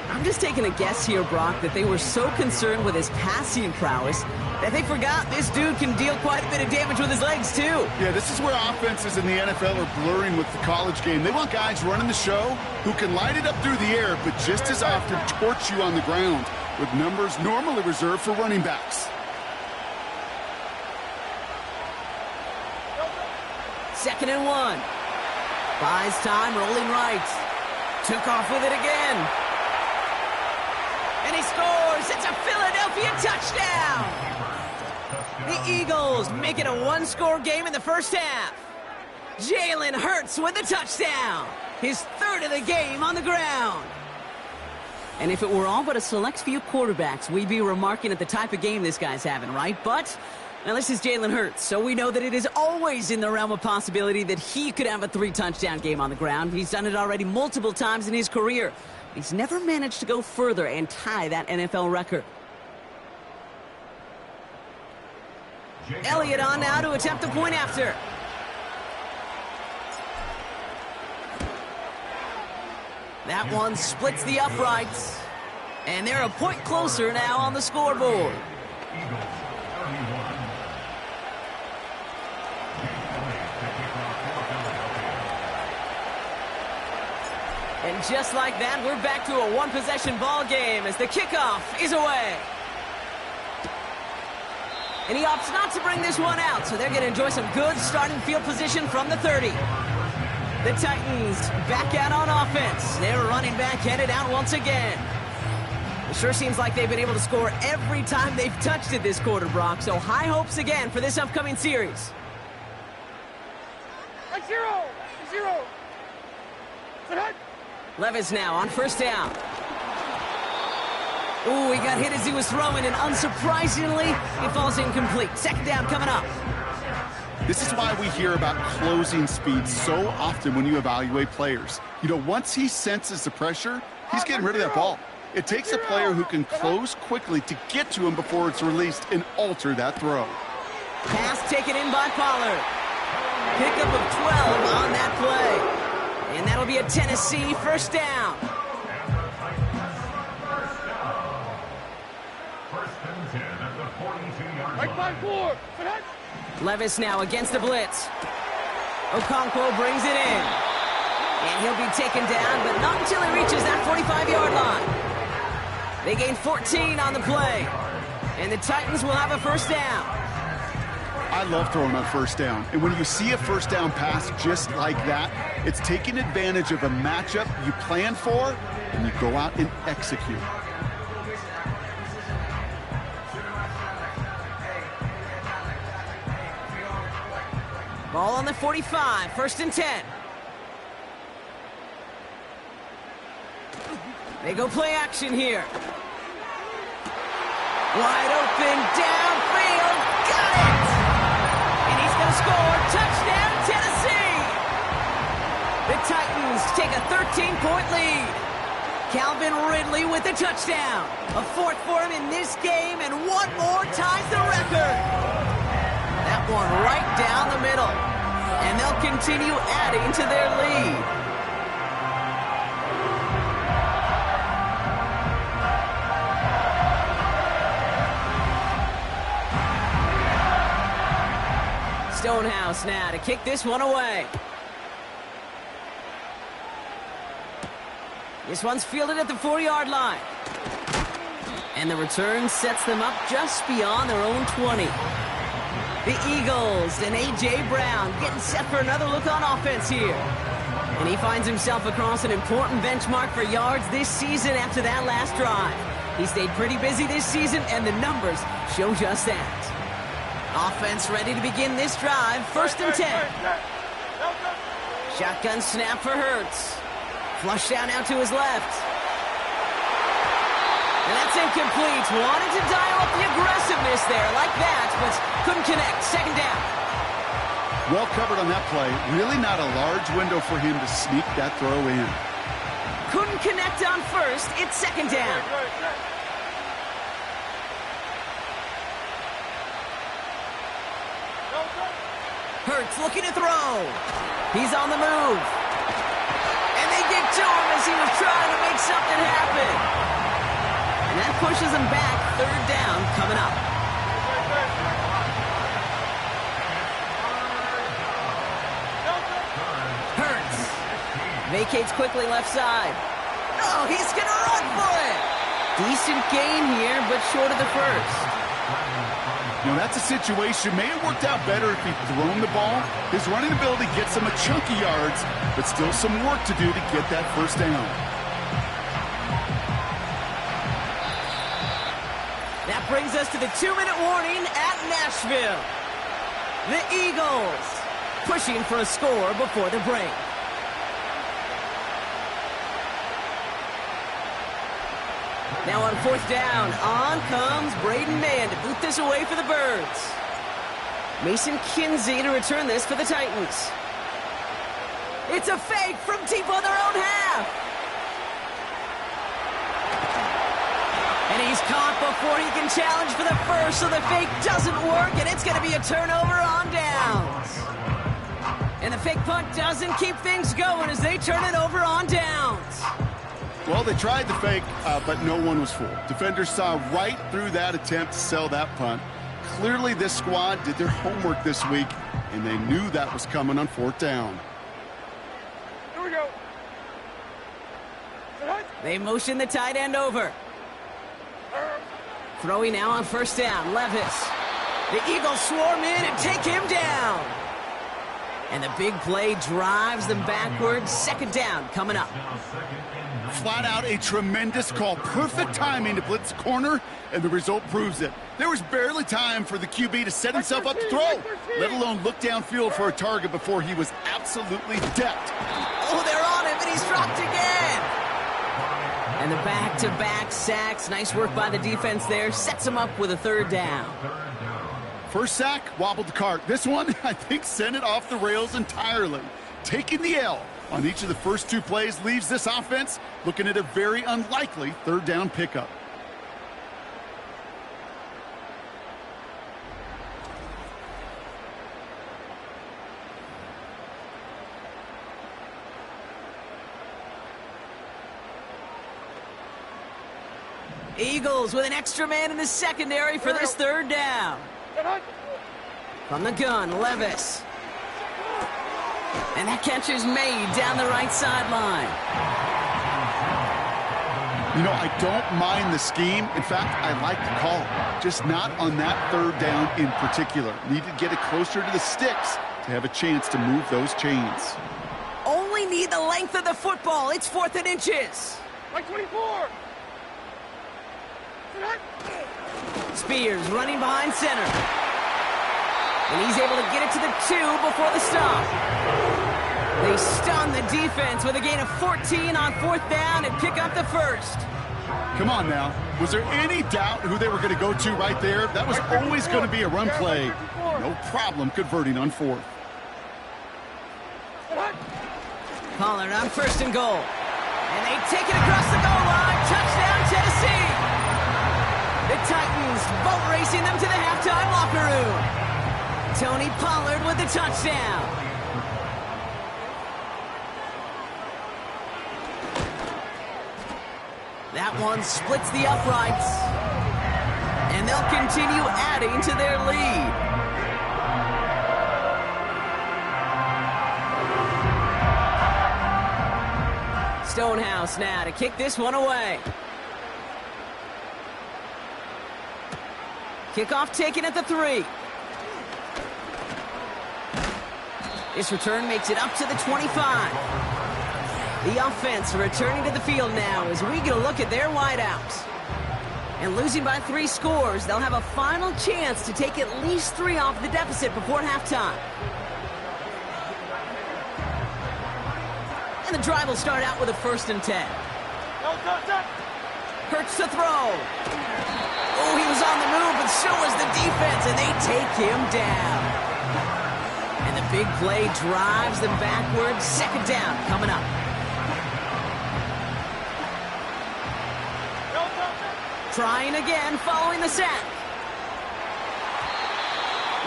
I'm just taking a guess here, Brock, that they were so concerned with his passing prowess that they forgot this dude can deal quite a bit of damage with his legs, too. Yeah, this is where offenses in the NFL are blurring with the college game. They want guys running the show who can light it up through the air, but just as often torch you on the ground, with numbers normally reserved for running backs. 2nd and 1. Buys time, rolling right. Took off with it again. And he scores! It's a Philadelphia touchdown! The Eagles make it a one-score game in the first half. Jalen Hurts with the touchdown. His 3rd of the game on the ground. And if it were all but a select few quarterbacks, we'd be remarking at the type of game this guy's having, right? But, now this is Jalen Hurts, so we know that it is always in the realm of possibility that he could have a 3-touchdown game on the ground. He's done it already multiple times in his career. He's never managed to go further and tie that NFL record. Elliott on now to attempt the point after. That one splits the uprights. And they're a point closer now on the scoreboard. Eagles 31. And just like that, we're back to a one-possession ball game as the kickoff is away. And he opts not to bring this one out, so they're going to enjoy some good starting field position from the 30. The Titans back out on offense. They're running back headed out once again. It sure seems like they've been able to score every time they've touched it this quarter, Brock, so high hopes again for this upcoming series. Like zero. Levis now on 1st down. Ooh, he got hit as he was throwing, and unsurprisingly, he falls incomplete. 2nd down coming up. This is why we hear about closing speed so often when you evaluate players. You know, once he senses the pressure, he's getting rid of that ball. It takes a player who can close quickly to get to him before it's released and alter that throw. Pass taken in by Pollard. Pickup of 12 on that play. And that'll be a Tennessee 1st down. Right by 4. Levis now against the blitz. Okonkwo brings it in. And he'll be taken down, but not until he reaches that 45-yard line. They gain 14 on the play. And the Titans will have a 1st down. I love throwing on 1st down. And when you see a 1st down pass just like that, it's taking advantage of a matchup you planned for and you go out and execute. Ball on the 45, 1st and 10. They go play action here. Wide open, downfield, got it! And he's going to score, touchdown, Tennessee! The Titans take a 13-point lead. Calvin Ridley with the touchdown. A 4th for him in this game, and one more ties the record. That one right down the middle. And they'll continue adding to their lead. Stonehouse now to kick this one away. This one's fielded at the 4-yard line. And the return sets them up just beyond their own 20. The Eagles and A.J. Brown getting set for another look on offense here. And he finds himself across an important benchmark for yards this season after that last drive. He stayed pretty busy this season, and the numbers show just that. Offense ready to begin this drive, 1st and 10. Shotgun snap for Hurts. Flush down out to his left. And that's incomplete. Wanted to dial up the aggressiveness there like that, but couldn't connect. 2nd down. Well covered on that play. Really not a large window for him to sneak that throw in. Couldn't connect on 1st. It's 2nd down. Hurts looking to throw. He's on the move. And they get to him as he was trying to make something happen. And that pushes him back. 3rd down coming up. Hurts vacates quickly left side. Oh, he's going to run for it. Decent gain here, but short of the 1st. You know, that's a situation. May have worked out better if he'd thrown the ball. His running ability gets him a chunky yards, but still some work to do to get that 1st down. That brings us to the 2-minute warning at Nashville. The Eagles pushing for a score before the break. Now on 4th down, on comes Braden Mann to boot this away for the Birds. Mason Kinsey to return this for the Titans. It's a fake from deep on their own half. And he's caught before he can challenge for the 1st, so the fake doesn't work, and it's going to be a turnover on downs. And the fake punt doesn't keep things going as they turn it over on downs. Well, they tried the fake, but no one was fooled. Defenders saw right through that attempt to sell that punt. Clearly, this squad did their homework this week, and they knew that was coming on 4th down. Here we go. They motion the tight end over. Throwing now on 1st down, Levis. The Eagles swarm in and take him down. And the big play drives them backwards. 2nd down coming up. Flat out a tremendous call. Perfect timing to blitz corner, and the result proves it. There was barely time for the QB to set himself up to throw, let alone look downfield for a target before he was absolutely decked. Oh, they're on him, and he's dropped again. And the back-to-back sacks. Nice work by the defense there. Sets him up with a 3rd down. First sack, wobbled the cart. This one, I think, sent it off the rails entirely. Taking the L on each of the first 2 plays leaves this offense looking at a very unlikely 3rd down pickup. Eagles with an extra man in the secondary for this 3rd down. From the gun, Levis. And that catch is made down the right sideline. You know, I don't mind the scheme. In fact, I like the call. Just not on that 3rd down in particular. Need to get it closer to the sticks to have a chance to move those chains. Only need the length of the football. It's 4th and inches. Like 24. Spears running behind center. And he's able to get it to the 2 before the stop. They stun the defense with a gain of 14 on 4th down and pick up the first. Come on now. Was there any doubt who they were going to go to right there? That was always going to be a run play. No problem converting on 4th. Pollard on 1st and goal. And they take it across the goal line. Touchdown, Tennessee. The Titans boat racing them to the halftime locker room. Tony Pollard with the touchdown. That one splits the uprights. And they'll continue adding to their lead. Stonehouse now to kick this one away. Kickoff taken at the 3. This return makes it up to the 25. The offense returning to the field now as we get a look at their wideouts. And losing by 3 scores, they'll have a final chance to take at least 3 off the deficit before halftime. And the drive will start out with a 1st and 10. Hurts to throw. Oh, he was on the move, but so was the defense, and they take him down. And the big play drives them backwards. 2nd down coming up. Trying again following the sack.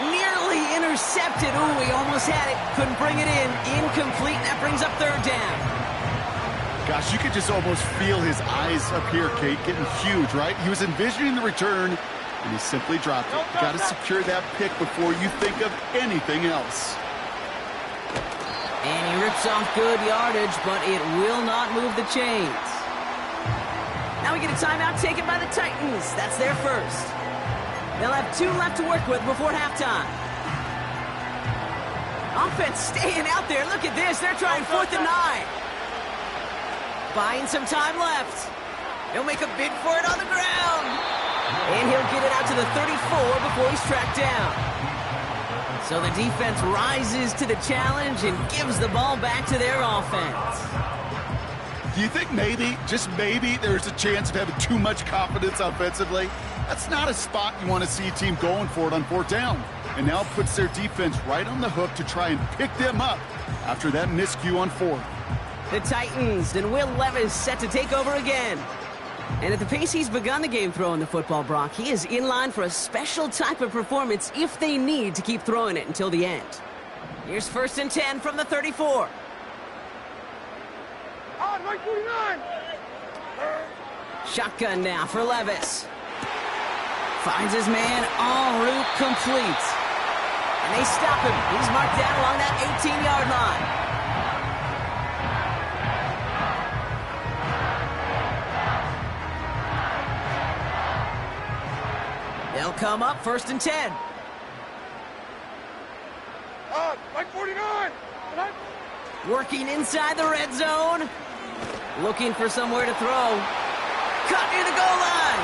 Nearly intercepted. Ooh, he almost had it. Couldn't bring it in. Incomplete. That brings up 3rd down. Gosh, you could just almost feel his eyes up here, Kate, getting huge, right? He was envisioning the return, and he simply dropped it. You got to secure that pick before you think of anything else. And he rips off good yardage, but it will not move the chains. Now we get a timeout taken by the Titans. That's their first. They'll have 2 left to work with before halftime. Offense staying out there. Look at this. They're trying 4th and 9. Buying some time left. He'll make a bid for it on the ground. And he'll get it out to the 34 before he's tracked down. So the defense rises to the challenge and gives the ball back to their offense. Do you think maybe, just maybe, there's a chance of having too much confidence offensively? That's not a spot you want to see a team going for it on 4th down. And now puts their defense right on the hook to try and pick them up after that miscue on 4th. The Titans and Will Levis set to take over again. And at the pace he's begun the game throwing the football, Brock, he is in line for a special type of performance if they need to keep throwing it until the end. Here's 1st and 10 from the 34. On, right 49. Shotgun now for Levis. Finds his man en route complete. And they stop him. He's marked down along that 18-yard line. They'll come up 1st and 10. Right 49. Working inside the red zone. Looking for somewhere to throw. Cut near the goal line.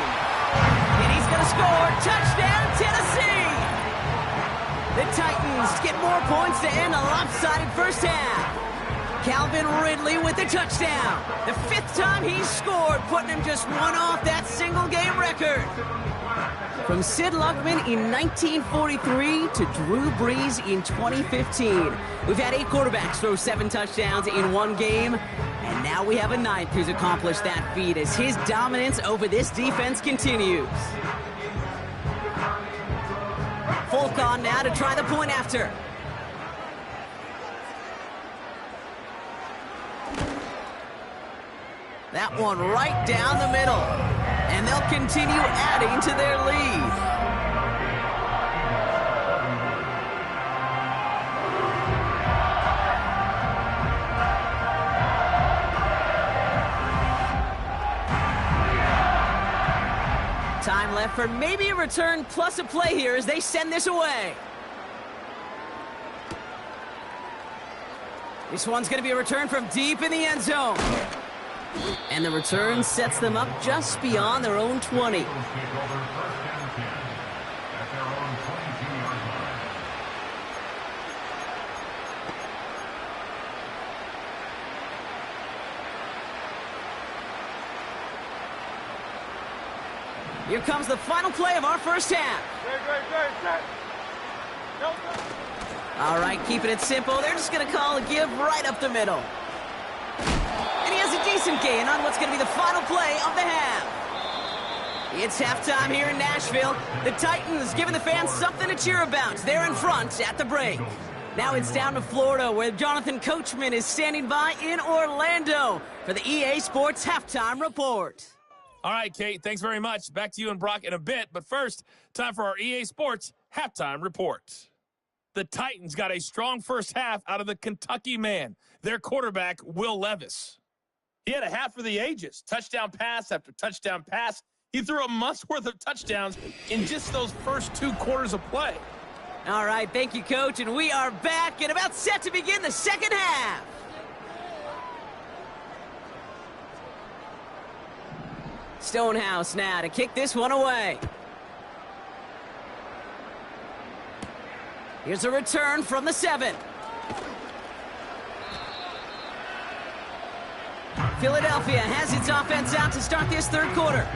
And he's going to score. Touchdown, Tennessee. The Titans get more points to end a lopsided first half. Calvin Ridley with the touchdown. The 5th time he's scored, putting him just 1 off that single-game record. From Sid Luckman in 1943 to Drew Brees in 2015. We've had 8 quarterbacks throw 7 touchdowns in 1 game. And now we have a 9th who's accomplished that feat as his dominance over this defense continues. Folk on now to try the point after. That one right down the middle. And they'll continue adding to their lead. Time left for maybe a return plus a play here as they send this away. This one's going to be a return from deep in the end zone. And the return sets them up just beyond their own 20. Eagles take over first and 10 at their own 22-yard line. Here comes the final play of our first half. Set. Nelson. All right, keeping it simple. They're just going to call a give right up the middle. And he has a decent gain on what's going to be the final play of the half. It's halftime here in Nashville. The Titans giving the fans something to cheer about. They're in front at the break. Now it's down to Florida, where Jonathan Coachman is standing by in Orlando for the EA Sports Halftime Report. All right, Kate, thanks very much. Back to you and Brock in a bit. But first, time for our EA Sports Halftime Report. The Titans got a strong first half out of the Kentucky man, their quarterback, Will Levis. He had a half for the ages. Touchdown pass after touchdown pass. He threw a month's worth of touchdowns in just those first 2 quarters of play. All right, thank you, Coach. And we are back and about set to begin the second half. Stonehouse now to kick this one away. Here's a return from the 7. Philadelphia has its offense out to start this third quarter.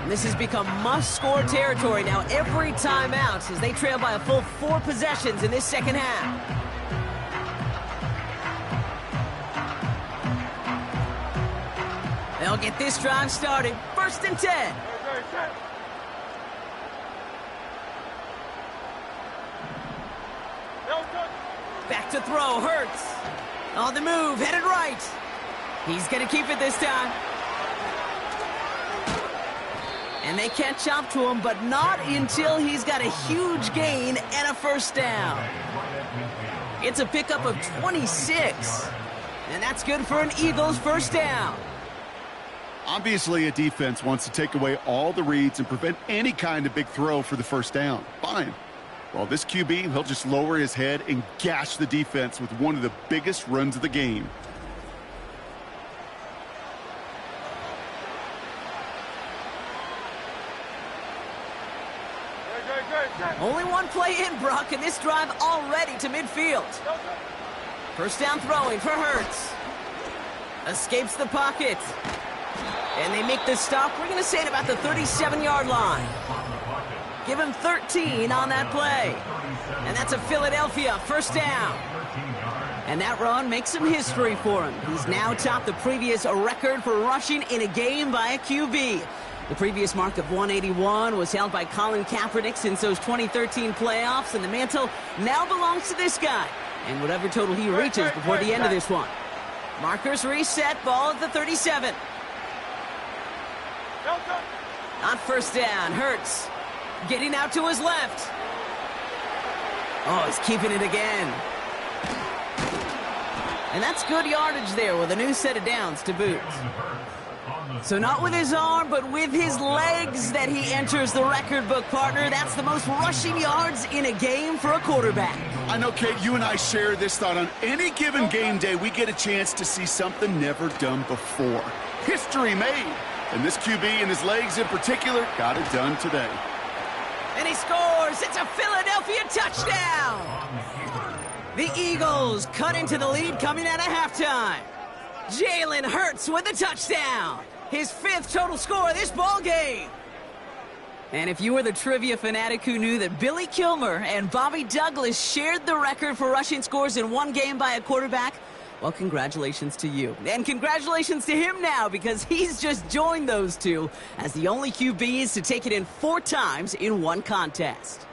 And this has become must-score territory now every time out as they trail by a full 4 possessions in this second half. They'll get this drive started. First and 10. Back to throw, Hurts. On the move, headed right. He's going to keep it this time. And they catch up to him, but not until he's got a huge gain and a first down. It's a pickup of 26. And that's good for an Eagles first down. Obviously, a defense wants to take away all the reads and prevent any kind of big throw for the first down. Fine. Well, this QB, he'll just lower his head and gash the defense with one of the biggest runs of the game. Only one play in, Brock, and this drive already to midfield. First down throwing for Hurts. Escapes the pocket. And they make the stop. We're going to say it about the 37-yard line. Give him 13 on that play. And that's a Philadelphia first down. And that run makes some history for him. He's now topped the previous record for rushing in a game by a QB. The previous mark of 181 was held by Colin Kaepernick since those 2013 playoffs, and the mantle now belongs to this guy. And whatever total he reaches before the end of this one. Markers reset, ball at the 37. On first down, Hurts getting out to his left. Oh, he's keeping it again. And that's good yardage there with a new set of downs to boot. So not with his arm, but with his legs that he enters the record book, partner. That's the most rushing yards in a game for a quarterback. I know, Kate, you and I share this thought. On any given game day, we get a chance to see something never done before. History made. And this QB and his legs in particular got it done today. And he scores. It's a Philadelphia touchdown. The Eagles cut into the lead coming out of halftime. Jalen Hurts with a touchdown. His 5th total score of this ball game. And if you were the trivia fanatic who knew that Billy Kilmer and Bobby Douglas shared the record for rushing scores in one game by a quarterback, well, congratulations to you. And congratulations to him now, because he's just joined those two as the only QBs to take it in 4 times in one contest.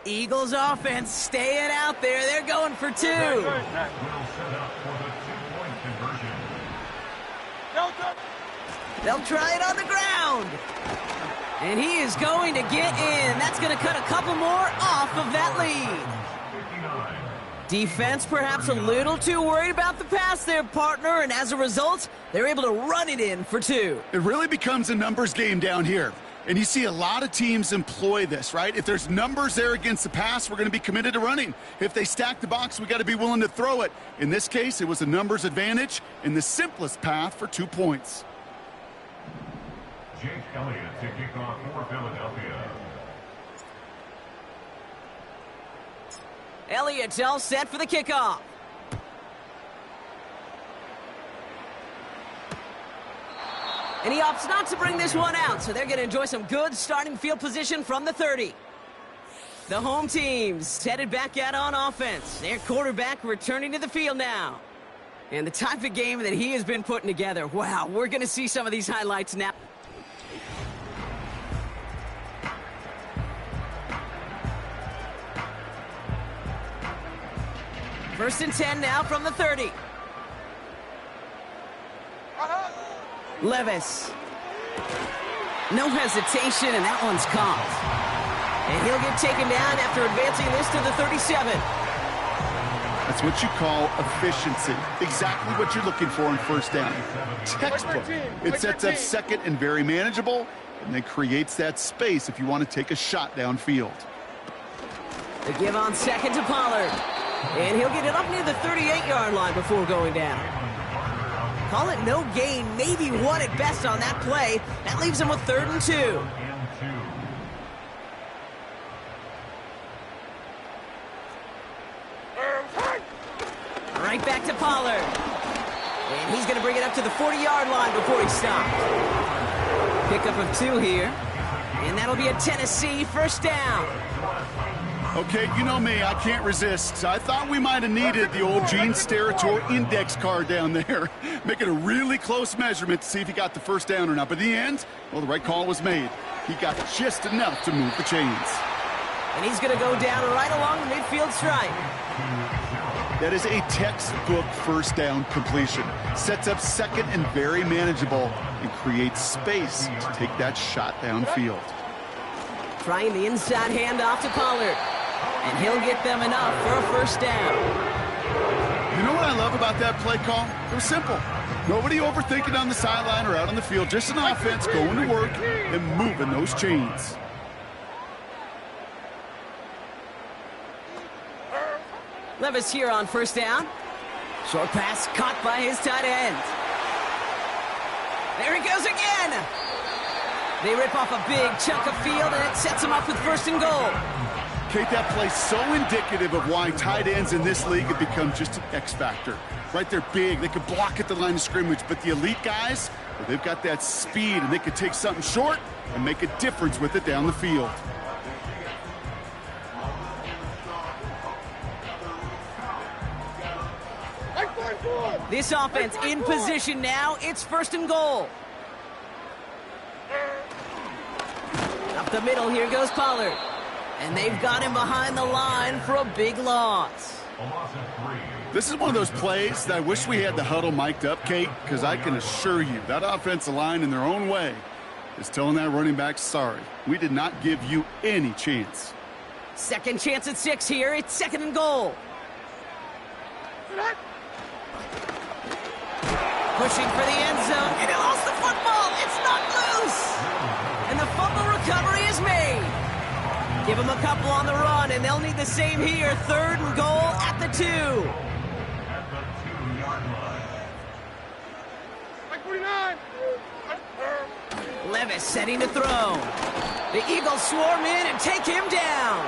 Eagles offense staying out there. They're going for 2. Will set up for the 2-point conversion. They'll try it on the ground. And he is going to get in. That's going to cut a couple more off of that lead. 59. Defense perhaps a little too worried about the pass there, partner, and as a result, they're able to run it in for 2. It really becomes a numbers game down here. And you see a lot of teams employ this, right? If there's numbers there against the pass, we're going to be committed to running. If they stack the box, we got to be willing to throw it. In this case, it was a numbers advantage and the simplest path for 2 points. Jake Elliott to kick off for Philadelphia. Elliott's all set for the kickoff. And he opts not to bring this one out, so they're going to enjoy some good starting field position from the 30. The home team's headed back out on offense. Their quarterback returning to the field now. And the type of game that he has been putting together, wow, we're going to see some of these highlights now. First and 10 now from the 30. Levis. No hesitation, and that one's caught. And he'll get taken down after advancing this to the 37. That's what you call efficiency. Exactly what you're looking for in first down. Textbook. It sets up second and very manageable, and then creates that space if you want to take a shot downfield. The give on second to Pollard. And he'll get it up near the 38-yard line before going down. Call it no gain, maybe one at best on that play. That leaves him with 3rd and 2. Right back to Pollard. And he's going to bring it up to the 40-yard line before he stopped. Pickup of 2 here. And that'll be a Tennessee first down. Okay, you know me, I can't resist. I thought we might have needed the old Gene Steratore index card down there. Make it a really close measurement to see if he got the first down or not. But in the end, well, the right call was made. He got just enough to move the chains. And he's going to go down right along the midfield stripe. That is a textbook first down completion. Sets up second and very manageable and creates space to take that shot downfield. Trying the inside handoff to Pollard. And he'll get them enough for a first down. You know what I love about that play call? It was simple. Nobody overthinking on the sideline or out on the field. Just an offense going to work and moving those chains. Levis here on first down. Short pass caught by his tight end. There he goes again. They rip off a big chunk of field, and it sets him up with 1st and goal. Kate, that play so indicative of why tight ends in this league have become just an X factor. Right, they're big, they can block at the line of scrimmage, but the elite guys, well, they've got that speed, and they can take something short and make a difference with it down the field. This offense in position now. It's 1st and goal. Up the middle, here goes Pollard. And they've got him behind the line for a big loss. This is one of those plays that I wish we had the huddle mic'd up, Kate, because I can assure you that offensive line in their own way is telling that running back, sorry, we did not give you any chance. Second chance at 6 here. It's 2nd and goal. Pushing for the end zone, and he lost the football. It's not loose. And the fumble recovery is made. Give them a couple on the run, and they'll need the same here. 3rd and goal at the 2. At the 2-yard line. Levis setting to throw. The Eagles swarm in and take him down.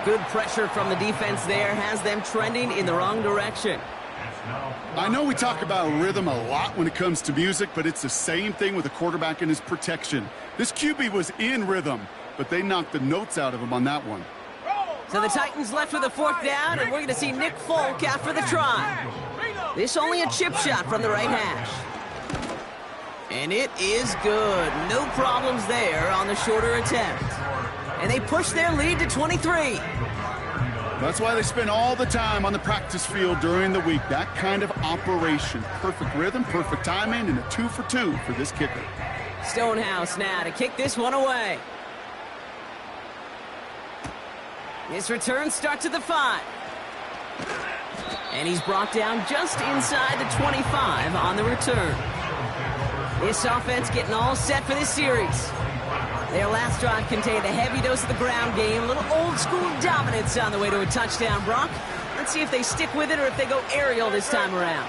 Good pressure from the defense there has them trending in the wrong direction. I know we talk about rhythm a lot when it comes to music, but it's the same thing with a quarterback and his protection. This QB was in rhythm, but they knocked the notes out of him on that one. So the Titans left with a 4th down, and we're going to see Nick Folk after the try. This only a chip shot from the right hash. And it is good. No problems there on the shorter attempt. And they push their lead to 23. That's why they spend all the time on the practice field during the week. That kind of operation. Perfect rhythm, perfect timing, and a 2 for 2 for this kicker. Stonehouse now to kick this one away. This return starts at the 5. And he's brought down just inside the 25 on the return. This offense getting all set for this series. Their last drive contained a heavy dose of the ground game, a little old-school dominance on the way to a touchdown, Brock. Let's see if they stick with it or if they go aerial this time around.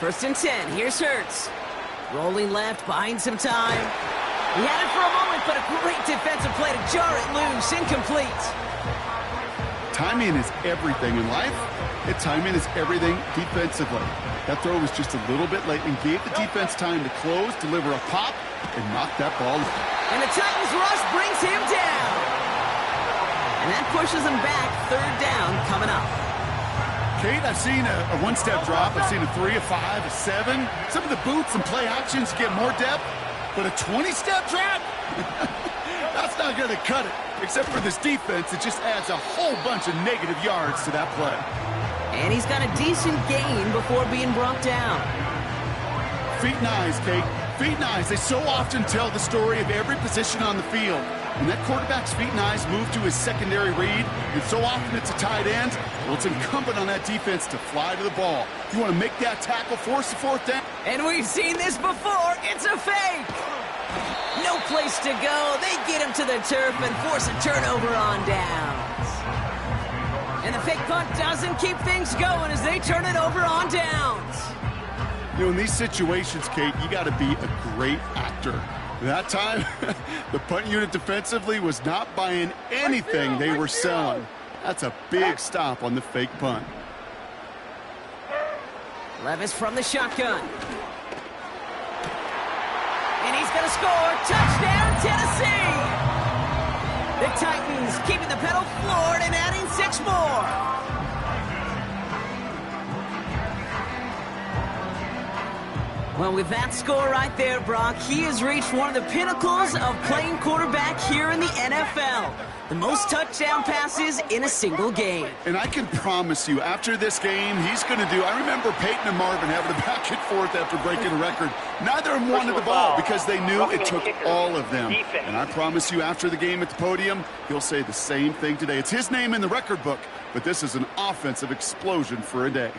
First and 10. Here's Hurts. Rolling left, buying some time. He had it for a moment, but a great defensive play to jar it loose. Incomplete. Timing is everything in life, and timing is everything defensively. That throw was just a little bit late and gave the defense time to close, deliver a pop, and knock that ball. And the Titans rush brings him down. And that pushes him back. Third down coming up. Kate, I've seen a one-step drop. I've seen a 3, a 5, a 7. Some of the boots and play actions get more depth, but a 20-step drop? That's not going to cut it. Except for this defense, it just adds a whole bunch of negative yards to that play. And he's got a decent gain before being brought down. Feet and eyes, Kate. Feet and eyes. They so often tell the story of every position on the field. When that quarterback's feet and eyes move to his secondary read, and so often it's a tight end, well, it's incumbent on that defense to fly to the ball. If you want to make that tackle, force the fourth down. And we've seen this before. It's a fake. No place to go. They get him to the turf and force a turnover on downs. And the fake punt doesn't keep things going as they turn it over on downs. You know, in these situations, Kate, you got to be a great actor. That time, the punt unit defensively was not buying anything they were selling. That's a big stop on the fake punt. Levis from the shotgun. And he's going to score. Touchdown, Tennessee! The Titans keeping the pedal floored and adding 6 more. Well, with that score right there, Brock, he has reached one of the pinnacles of playing quarterback here in the NFL. The most touchdown passes in a single game. And I can promise you, after this game, he's going to do... I remember Peyton and Marvin having a back and forth after breaking a record. Neither of them wanted the ball because they knew it took all of them. And I promise you, after the game at the podium, he'll say the same thing today. It's his name in the record book, but this is an offensive explosion for a day.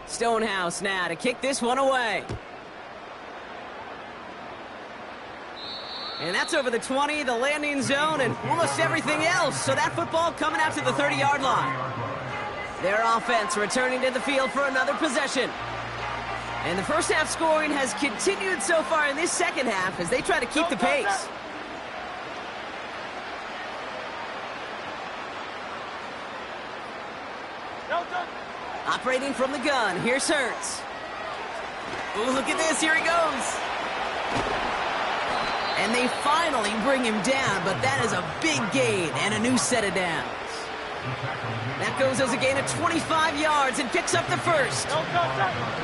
Stonehouse now to kick this one away. And that's over the 20, the landing zone, and almost everything else. So that football coming out to the 30-yard line. Their offense returning to the field for another possession. And the first half scoring has continued so far in this second half as they try to keep the pace. Operating from the gun, here's Hurts. Ooh, look at this, here he goes. And they finally bring him down, but that is a big gain and a new set of downs. That goes as a gain of 25 yards and picks up the first.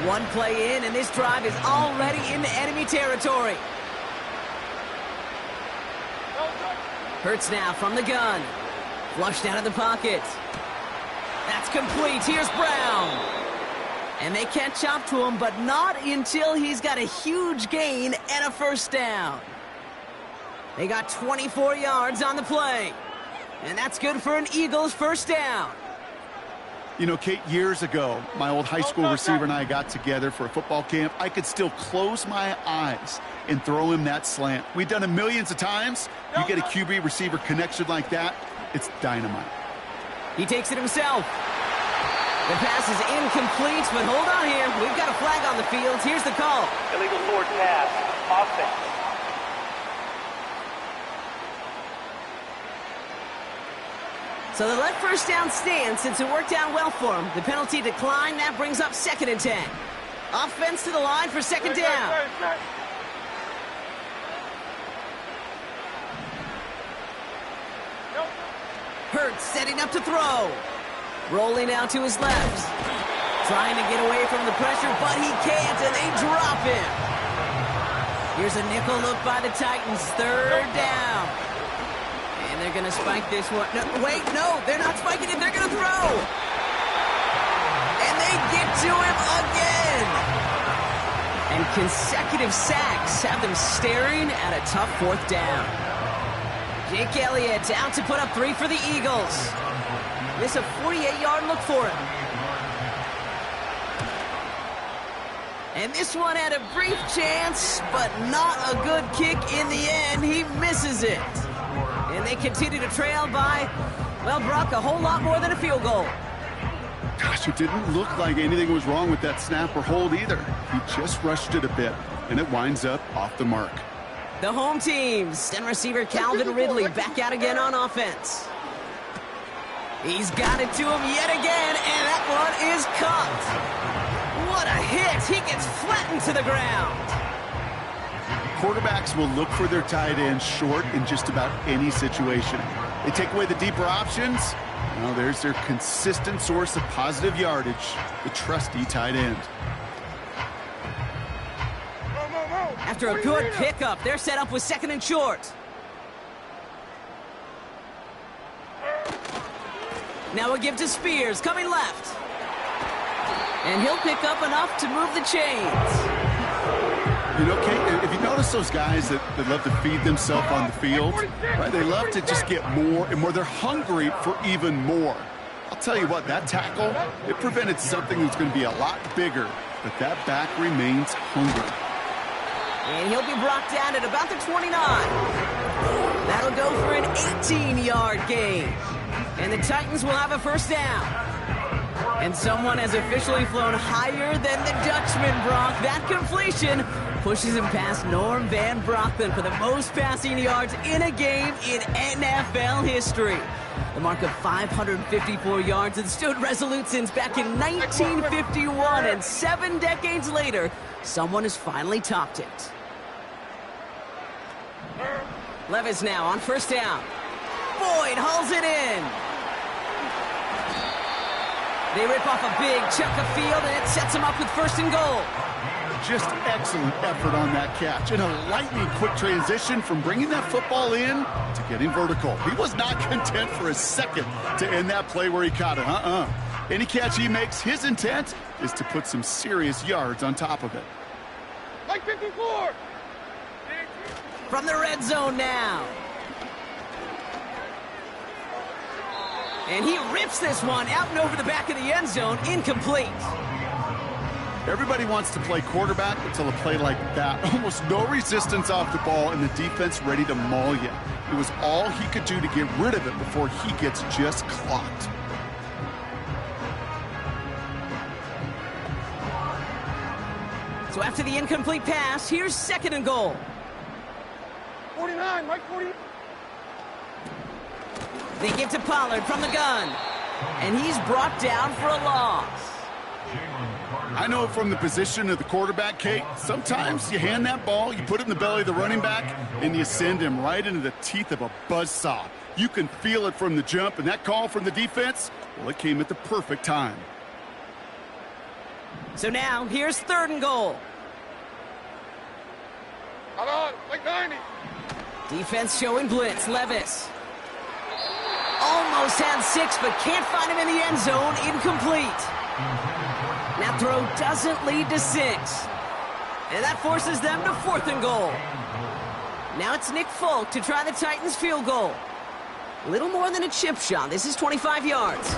One play in, and this drive is already into enemy territory. Hurts now from the gun. Flushed out of the pocket. That's complete. Here's Brown. And they catch up to him, but not until he's got a huge gain and a first down. They got 24 yards on the play. And that's good for an Eagles first down. You know, Kate, years ago, my old high school receiver and I got together for a football camp. I could still close my eyes and throw him that slant. We've done it millions of times. You get a QB receiver connection like that, it's dynamite. He takes it himself. The pass is incomplete, but hold on here. We've got a flag on the field. Here's the call. Illegal forward pass. Offense. So they let first down stand since it worked out well for him. The penalty declined. That brings up 2nd and 10. Offense to the line for second down. Hurts setting up to throw. Rolling out to his left. Trying to get away from the pressure, but he can't, and they drop him. Here's a nickel look by the Titans. 3rd down. And they're going to spike this one. No, wait, no, they're not spiking it. They're going to throw. And they get to him again. And consecutive sacks have them staring at a tough 4th down. Jake Elliott out to put up 3 for the Eagles. This a 48-yard look for him. And this one had a brief chance, but not a good kick in the end. He misses it. And they continue to trail by, well, Brock, a whole lot more than a field goal. Gosh, it didn't look like anything was wrong with that snap or hold either. He just rushed it a bit, and it winds up off the mark. The home team, stem receiver Calvin Ridley back out again on offense. He's got it to him yet again, and that one is caught. What a hit! He gets flattened to the ground. Quarterbacks will look for their tight end short in just about any situation. They take away the deeper options. Well, there's their consistent source of positive yardage, the trusty tight end. After a good pickup, they're set up with 2nd and short. Now a give to Spears, coming left. And he'll pick up enough to move the chains. You know, Kate, if you notice those guys that love to feed themselves on the field, right? They love to just get more and more. They're hungry for even more. I'll tell you what, that tackle, it prevented something that's going to be a lot bigger, but that back remains hungry. And he'll be brought down at about the 29. That'll go for an 18-yard gain. And the Titans will have a first down. And someone has officially flown higher than the Dutchman, Brock. That completion pushes him past Norm Van Brocklin for the most passing yards in a game in NFL history. The mark of 554 yards has stood resolute since back in 1951, and 7 decades later, someone has finally topped it. Levis now on first down. Boyd hauls it in. They rip off a big chunk of field, and it sets them up with 1st and goal. Just excellent effort on that catch. And a lightning quick transition from bringing that football in to getting vertical. He was not content for a second to end that play where he caught it. Any catch he makes, his intent is to put some serious yards on top of it. Like 54. From the red zone now. And he rips this one out and over the back of the end zone, incomplete. Everybody wants to play quarterback until a play like that. Almost no resistance off the ball and the defense ready to maul you. It was all he could do to get rid of it before he gets just clocked. So after the incomplete pass, here's 2nd and goal. 49, Mike 40. They give to Pollard from the gun. And he's brought down for a loss. I know from the position of the quarterback, Kate, sometimes you hand that ball, you put it in the belly of the running back, and you send him right into the teeth of a buzzsaw. You can feel it from the jump, and that call from the defense, well, it came at the perfect time. So now, here's 3rd and goal. Hold on, like 90. Defense showing blitz. Levis. Almost had 6, but can't find him in the end zone. Incomplete. That throw doesn't lead to 6. And that forces them to 4th and goal. Now it's Nick Folk to try the Titans field goal. A little more than a chip shot. This is 25 yards.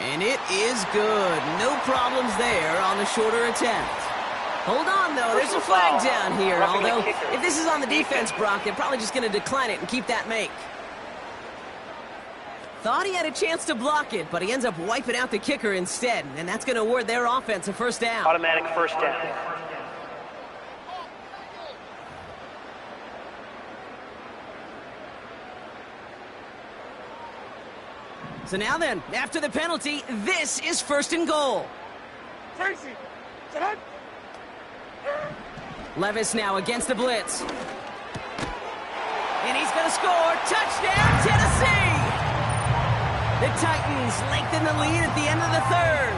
And it is good. No problems there on the shorter attempt. Hold on, though. There's a flag down here. Although, if this is on the defense, Brock, they're probably just going to decline it and keep that make. Thought he had a chance to block it, but he ends up wiping out the kicker instead, and that's going to award their offense a first down. Automatic first down. So now then, after the penalty, this is 1st and goal. Tracy, set. Levis now against the blitz. And he's going to score. Touchdown, Tennessee! The Titans lengthen the lead at the end of the 3rd.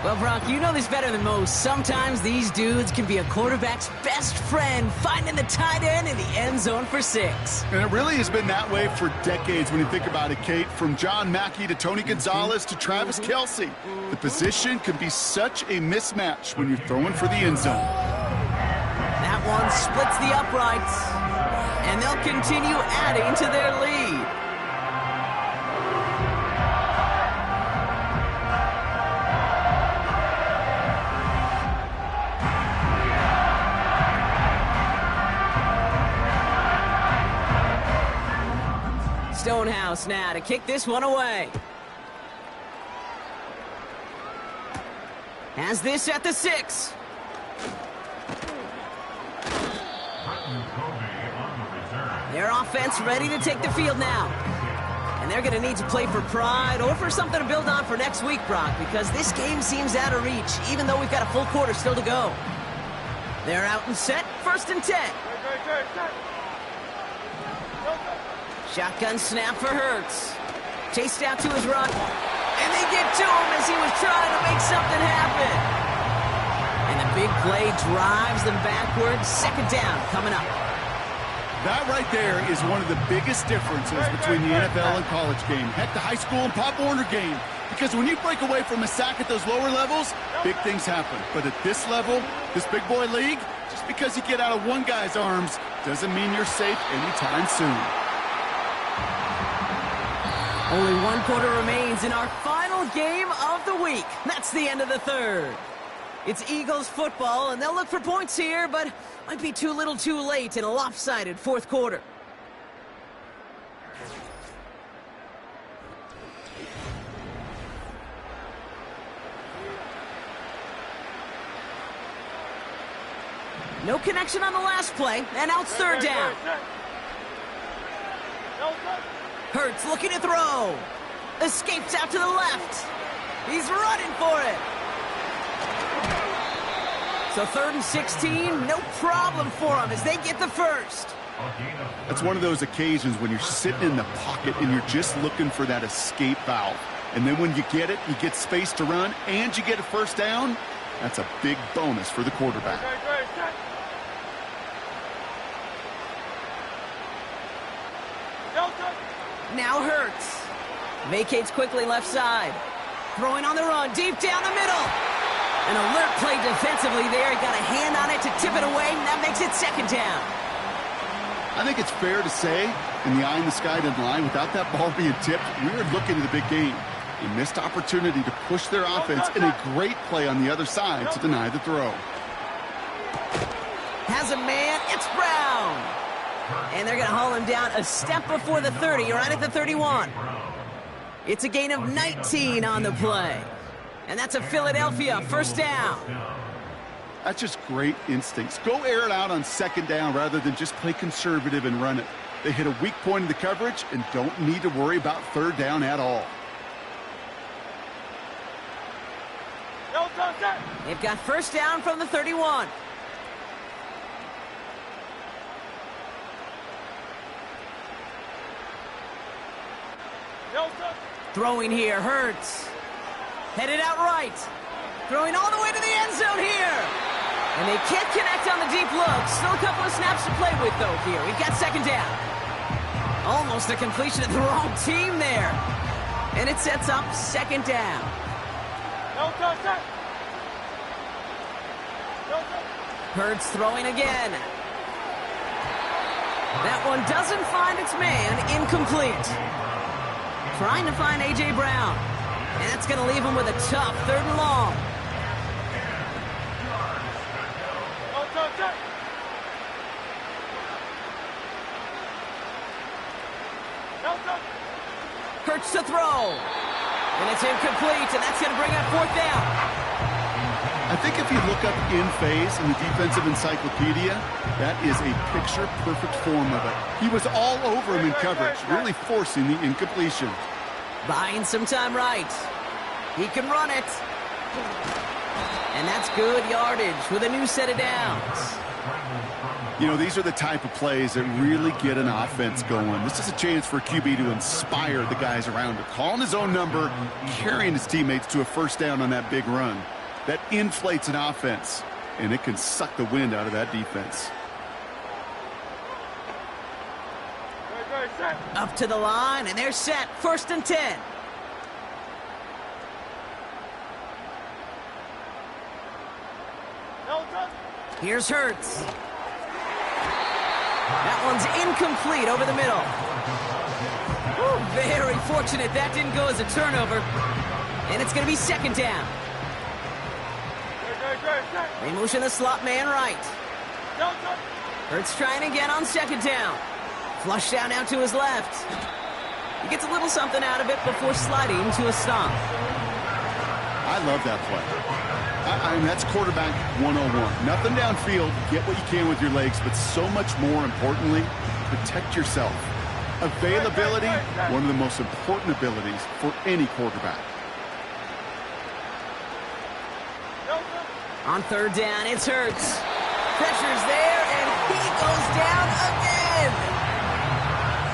Well, Brock, you know this better than most. Sometimes these dudes can be a quarterback's best friend, finding the tight end in the end zone for 6. And it really has been that way for decades when you think about it, Kate. From John Mackey to Tony Gonzalez to Travis Kelce. The position can be such a mismatch when you're throwing for the end zone. That one splits the uprights. and they'll continue adding to their lead. Stonehouse now to kick this one away. Has this at the 6. Their offense ready to take the field now. And they're going to need to play for pride or for something to build on for next week, Brock, because this game seems out of reach, even though we've got a full quarter still to go. They're out and set, 1st and 10. Shotgun snap for Hurts. Chased out to his run. And they get to him as he was trying to make something happen. And the big play drives them backwards. 2nd down coming up. That right there is one of the biggest differences between the NFL and college game. Heck, the high school and Pop Warner game. Because when you break away from a sack at those lower levels, big things happen. But at this level, this big boy league, just because you get out of one guy's arms doesn't mean you're safe anytime soon. Only 1 quarter remains in our final game of the week. That's the end of the 3rd. It's Eagles football, and they'll look for points here, but might be too little too late in a lopsided 4th quarter. No connection on the last play, and now it's 3rd down. Hurts looking to throw. Escapes out to the left. He's running for it. So 3rd and 16, no problem for them as they get the 1st. That's one of those occasions when you're sitting in the pocket and you're just looking for that escape valve. And then when you get it, you get space to run, and you get a 1st down. That's a big bonus for the quarterback. Now Hurts. Vacates quickly left side. Throwing on the run, deep down the middle. An alert play defensively there. He got a hand on it to tip it away, and that makes it 2nd down. I think it's fair to say, in the eye in the sky deadline, without that ball being tipped, we were looking at the big game. A missed opportunity to push their offense, and a great play on the other side to deny the throw. Has a man, it's Brown. And they're going to haul him down a step before the 30, right at the 31. It's a gain of 19 on the play. And that's a Philadelphia 1st down. That's just great instincts. Go air it out on 2nd down rather than just play conservative and run it. They hit a weak point in the coverage and don't need to worry about 3rd down at all. They've got 1st down from the 31. Throwing here, Hurts. Headed out right. Throwing all the way to the end zone here. And they can't connect on the deep look. Still a couple of snaps to play with, though, here. We've got 2nd down. Almost a completion of the wrong team there. And it sets up 2nd down. Hurts throwing again. That one doesn't find its man. Incomplete. Trying to find A.J. Brown. And that's going to leave him with a tough 3rd and long. Hurts to throw. And it's incomplete, and that's going to bring up 4th down. I think if you look up in phase in the defensive encyclopedia, that is a picture-perfect form of it. He was all over him in coverage, really forcing the incompletion. Buying some time right. He can run it. And that's good yardage with a new set of downs. You know, these are the type of plays that really get an offense going. This is a chance for a QB to inspire the guys around him. Calling his own number, carrying his teammates to a 1st down on that big run. That inflates an offense, and it can suck the wind out of that defense. Up to the line, and they're set. 1st and 10. Here's Hurts. That one's incomplete over the middle. Ooh, very fortunate that didn't go as a turnover. And it's going to be second down. They motion the slot man right. Hurts trying again on second down. Flush down now to his left. He gets a little something out of it before sliding to a stop. I love that play. I mean, that's quarterback 101. Nothing downfield. Get what you can with your legs, but so much more importantly, protect yourself. Availability, one of the most important abilities for any quarterback. On third down, it's Hurts. Pressure's there, and he goes down again.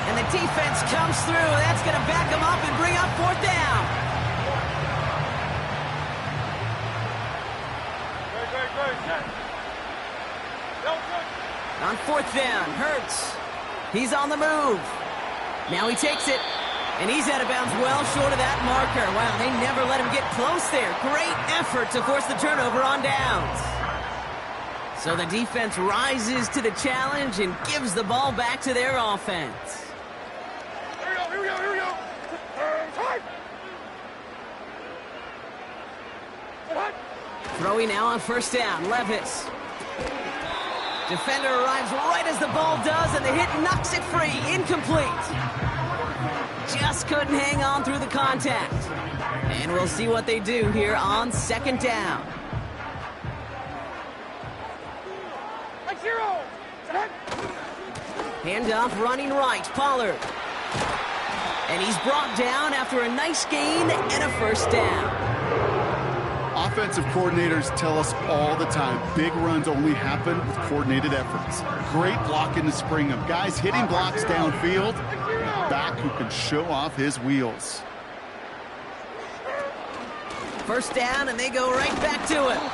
And the defense comes through. That's going to back him up and bring up fourth down. On fourth down, Hurts. He's on the move. Now he takes it, and he's out of bounds well short of that marker. Wow, they never let him get close there. Great effort to force the turnover on downs. So the defense rises to the challenge and gives the ball back to their offense. Here we go. Time. Throwing now on first down, Levis. Defender arrives right as the ball does, and the hit knocks it free. Incomplete. Just couldn't hang on through the contact. And we'll see what they do here on second down. Handoff running right, Pollard. And he's brought down after a nice gain and a first down. Offensive coordinators tell us all the time, big runs only happen with coordinated efforts. Great blocking to spring them. Guys hitting blocks downfield, and a back who can show off his wheels. First down, and they go right back to him.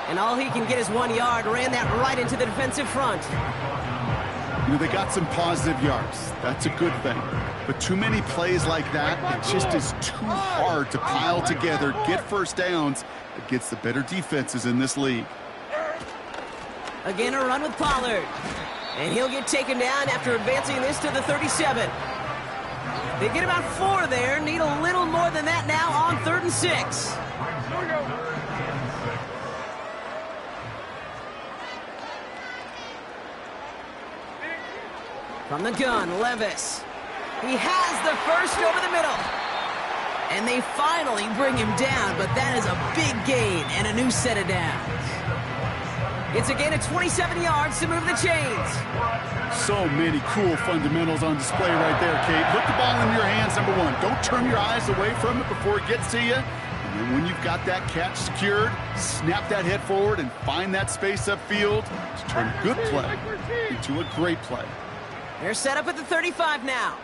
And all he can get is 1 yard. Ran that right into the defensive front. You know, they got some positive yards. That's a good thing. But too many plays like that, it just is too hard to pile together, get first downs against the better defenses in this league. Again, a run with Pollard. And he'll get taken down after advancing this to the 37. They get about 4 there. Need a little more than that now on 3rd and 6. From the gun, Levis. He has the first over the middle. And they finally bring him down, but that is a big gain and a new set of downs. It's a gain of 27 yards to move the chains. So many cool fundamentals on display right there, Kate. Put the ball in your hands, number one. Don't turn your eyes away from it before it gets to you. And then when you've got that catch secured, snap that head forward and find that space upfield to turn a good play into a great play. They're set up at the 35 now.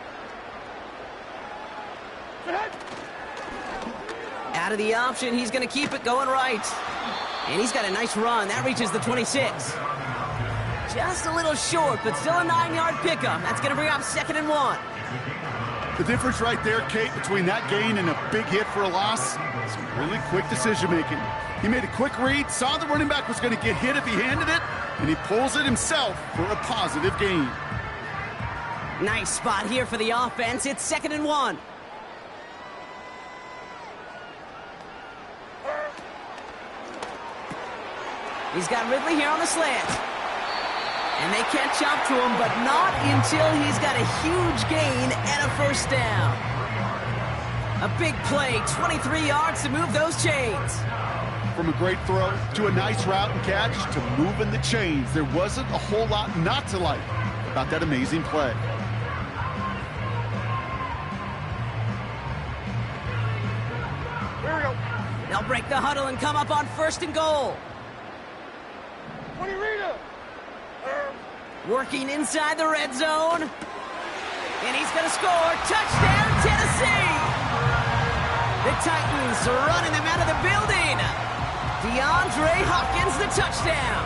Out of the option, he's going to keep it going right. And he's got a nice run. That reaches the 26. Just a little short, but still a 9-yard pickup. That's going to bring up 2nd and 1. The difference right there, Kate, between that gain and a big hit for a loss, some really quick decision-making. He made a quick read, saw the running back was going to get hit if he handed it, and he pulls it himself for a positive gain. Nice spot here for the offense. It's 2nd and 1. He's got Ridley here on the slant. And they catch up to him, but not until he's got a huge gain and a first down. A big play, 23 yards to move those chains. From a great throw to a nice route and catch to moving the chains. There wasn't a whole lot not to like about that amazing play. Here we go. They'll break the huddle and come up on 1st and goal. Working inside the red zone. And he's going to score. Touchdown, Tennessee! The Titans are running them out of the building. DeAndre Hopkins, the touchdown.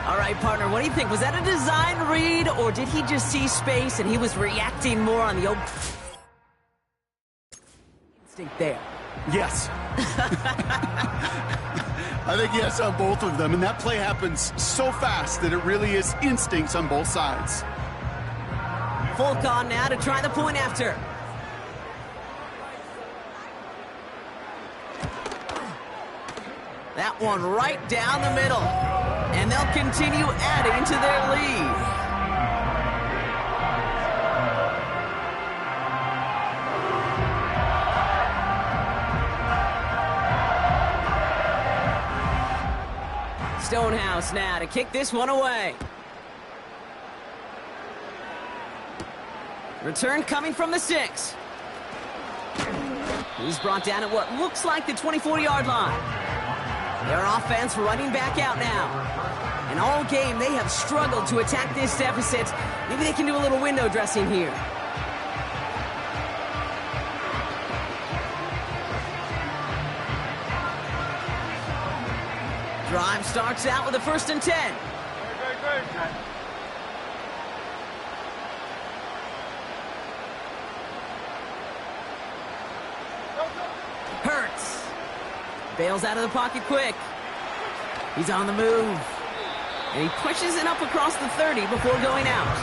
All right, partner, what do you think? Was that a design read, or did he just see space and he was reacting more on the old instinct there? Yes. I think yes on both of them, and that play happens so fast that it really is instincts on both sides. Folk on now to try the point after. That one right down the middle. And they'll continue adding to their lead. Stonehouse now to kick this one away. Return coming from the 6. He's brought down at what looks like the 24-yard line. Their offense running back out now. And all game, they have struggled to attack this deficit. Maybe they can do a little window dressing here. Drive starts out with a 1st and 10. Hurts. Bails out of the pocket quick. He's on the move. And he pushes it up across the 30 before going out.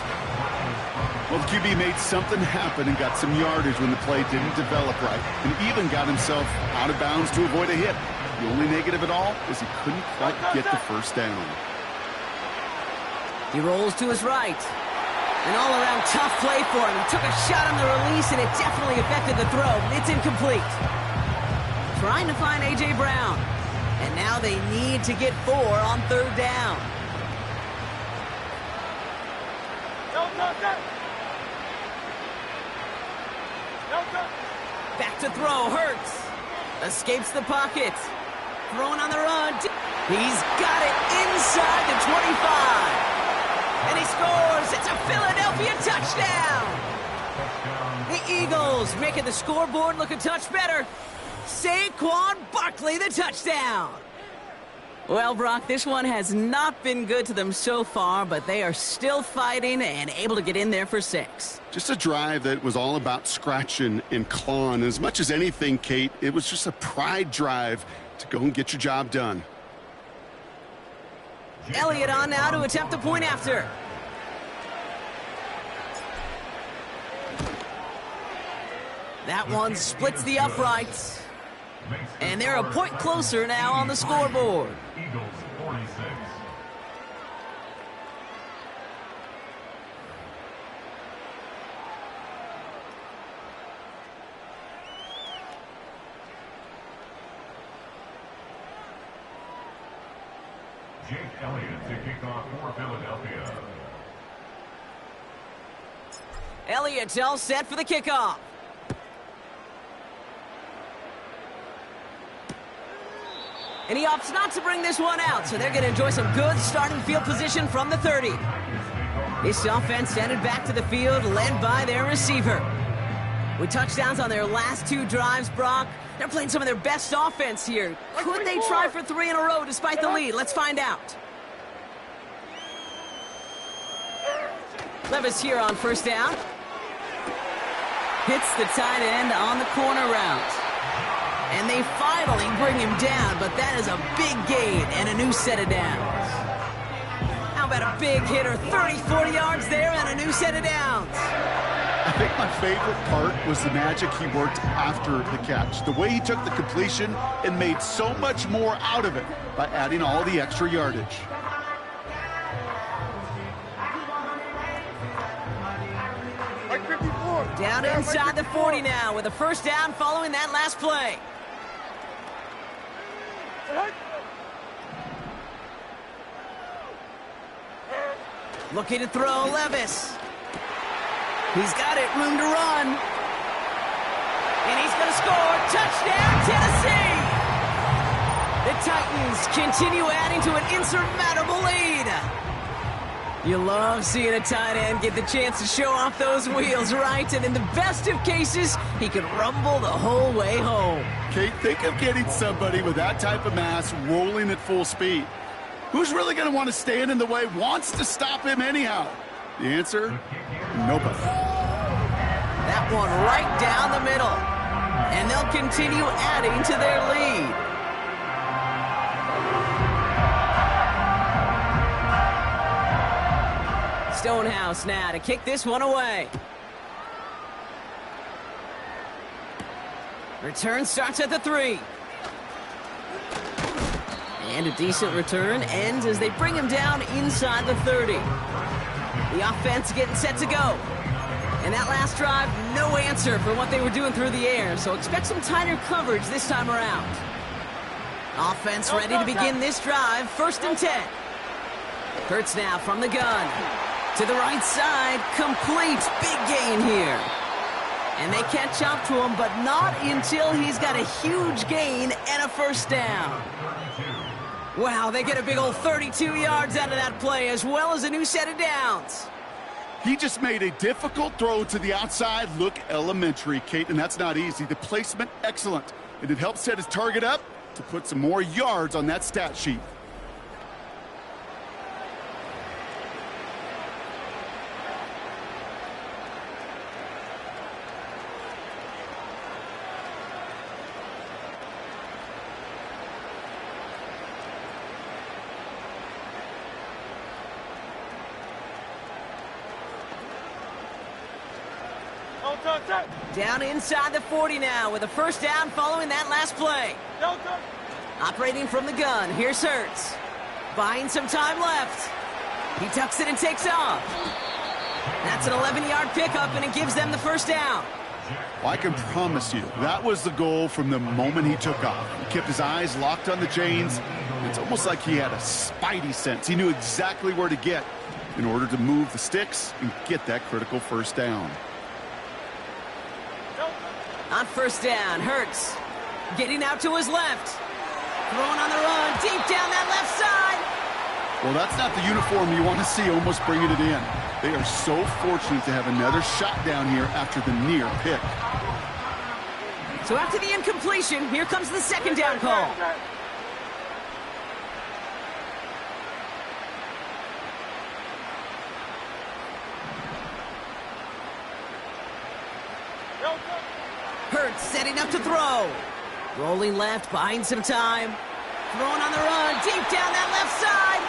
Well, the QB made something happen and got some yardage when the play didn't develop right, and even got himself out of bounds to avoid a hit. The only negative at all is he couldn't quite get the first down. He rolls to his right. An all-around tough play for him. He took a shot on the release, and it definitely affected the throw. It's incomplete. Trying to find A.J. Brown. And now they need to get 4 on 3rd down. Back to throw. Hurts. Escapes the pocket. Throwing on the run. He's got it inside the 25. And he scores. It's a Philadelphia touchdown. The Eagles making the scoreboard look a touch better. Saquon Barkley, the touchdown. Well, Brock, this one has not been good to them so far, but they are still fighting and able to get in there for 6. Just a drive that was all about scratching and clawing. As much as anything, Kate, it was just a pride drive to go and get your job done. Elliott on now to attempt the point after. That one splits the uprights. And they're a point closer now on the scoreboard. Eagles 46. Jake Elliott to kick off for Philadelphia. Elliott's all set for the kickoff. And he opts not to bring this one out, so they're going to enjoy some good starting field position from the 30. This offense headed back to the field, led by their receiver. With touchdowns on their last 2 drives, Brock, they're playing some of their best offense here. Could they try for 3 in a row despite the lead? Let's find out. Levis here on 1st down. Hits the tight end on the corner route. And they finally bring him down, but that is a big gain and a new set of downs. How about a big hitter, 30, 40 yards there and a new set of downs? I think my favorite part was the magic he worked after the catch. The way he took the completion and made so much more out of it by adding all the extra yardage. Down inside the 40 now with a 1st down following that last play. Looking to throw Levis. He's got it, room to run. And he's going to score. Touchdown, Tennessee! The Titans continue adding to an insurmountable lead. You love seeing a tight end get the chance to show off those wheels, right? And in the best of cases, he can rumble the whole way home. Kate, think of getting somebody with that type of mass rolling at full speed. Who's really going to want to stand in the way, wants to stop him anyhow? The answer? Nobody. That one right down the middle. And they'll continue adding to their lead. Stonehouse now to kick this one away. Return starts at the 3. And a decent return ends as they bring him down inside the 30. The offense getting set to go. And that last drive, no answer for what they were doing through the air, so expect some tighter coverage this time around. Offense ready to begin this drive, 1st and 10. Hurts now from the gun. To the right side, complete. Big gain here. And they catch up to him, but not until he's got a huge gain and a 1st down. Wow, they get a big old 32 yards out of that play, as well as a new set of downs. He just made a difficult throw to the outside look elementary, Kate, and that's not easy. The placement, excellent. And it helped set his target up to put some more yards on that stat sheet. Down inside the 40 now with a 1st down following that last play. Operating from the gun, here's Hurts. Buying some time left. He tucks it and takes off. That's an 11-yard pickup, and it gives them the 1st down. Well, I can promise you, that was the goal from the moment he took off. He kept his eyes locked on the chains. It's almost like he had a spidey sense. He knew exactly where to get in order to move the sticks and get that critical 1st down. On 1st down, Hurts getting out to his left. Throwing on the run, deep down that left side. Well, that's not the uniform you want to see almost bringing it in. They are so fortunate to have another shot down here after the near pick. So after the incompletion, here comes the 2nd down call. Hurts setting up to throw. Rolling left, buying some time. Throwing on the run, deep down that left side.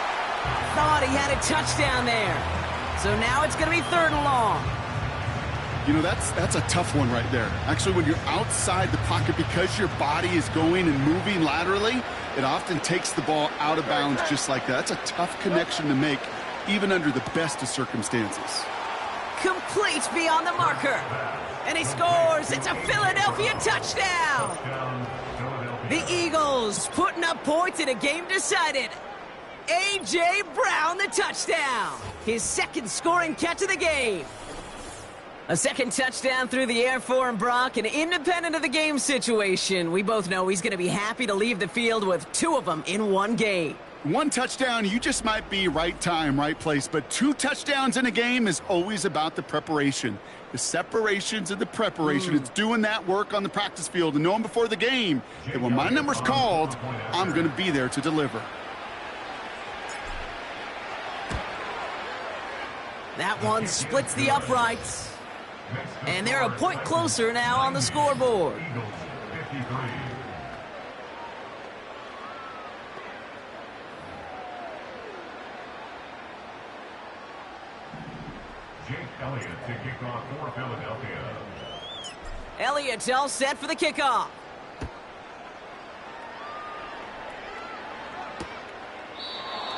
Thought he had a touchdown there. So now it's going to be 3rd and long. You know, that's a tough one right there. Actually, when you're outside the pocket, because your body is going and moving laterally, it often takes the ball out of bounds just like that. That's a tough connection to make, even under the best of circumstances. Complete beyond the marker. And he scores. It's a Philadelphia touchdown. The Eagles putting up points in a game decided. A.J. Brown, the touchdown. His 2nd scoring catch of the game. A 2nd touchdown through the air for him, Brock, and independent of the game situation, we both know he's going to be happy to leave the field with 2 of them in one game. 1 touchdown, you just might be right time, right place, but 2 touchdowns in a game is always about the preparation. The separations and the preparation. It's doing that work on the practice field and knowing before the game that when my number's called, I'm going to be there to deliver. That one splits the uprights. And they're a point closer now on the scoreboard. Elliott to kick off for Philadelphia. Elliott's all set for the kickoff.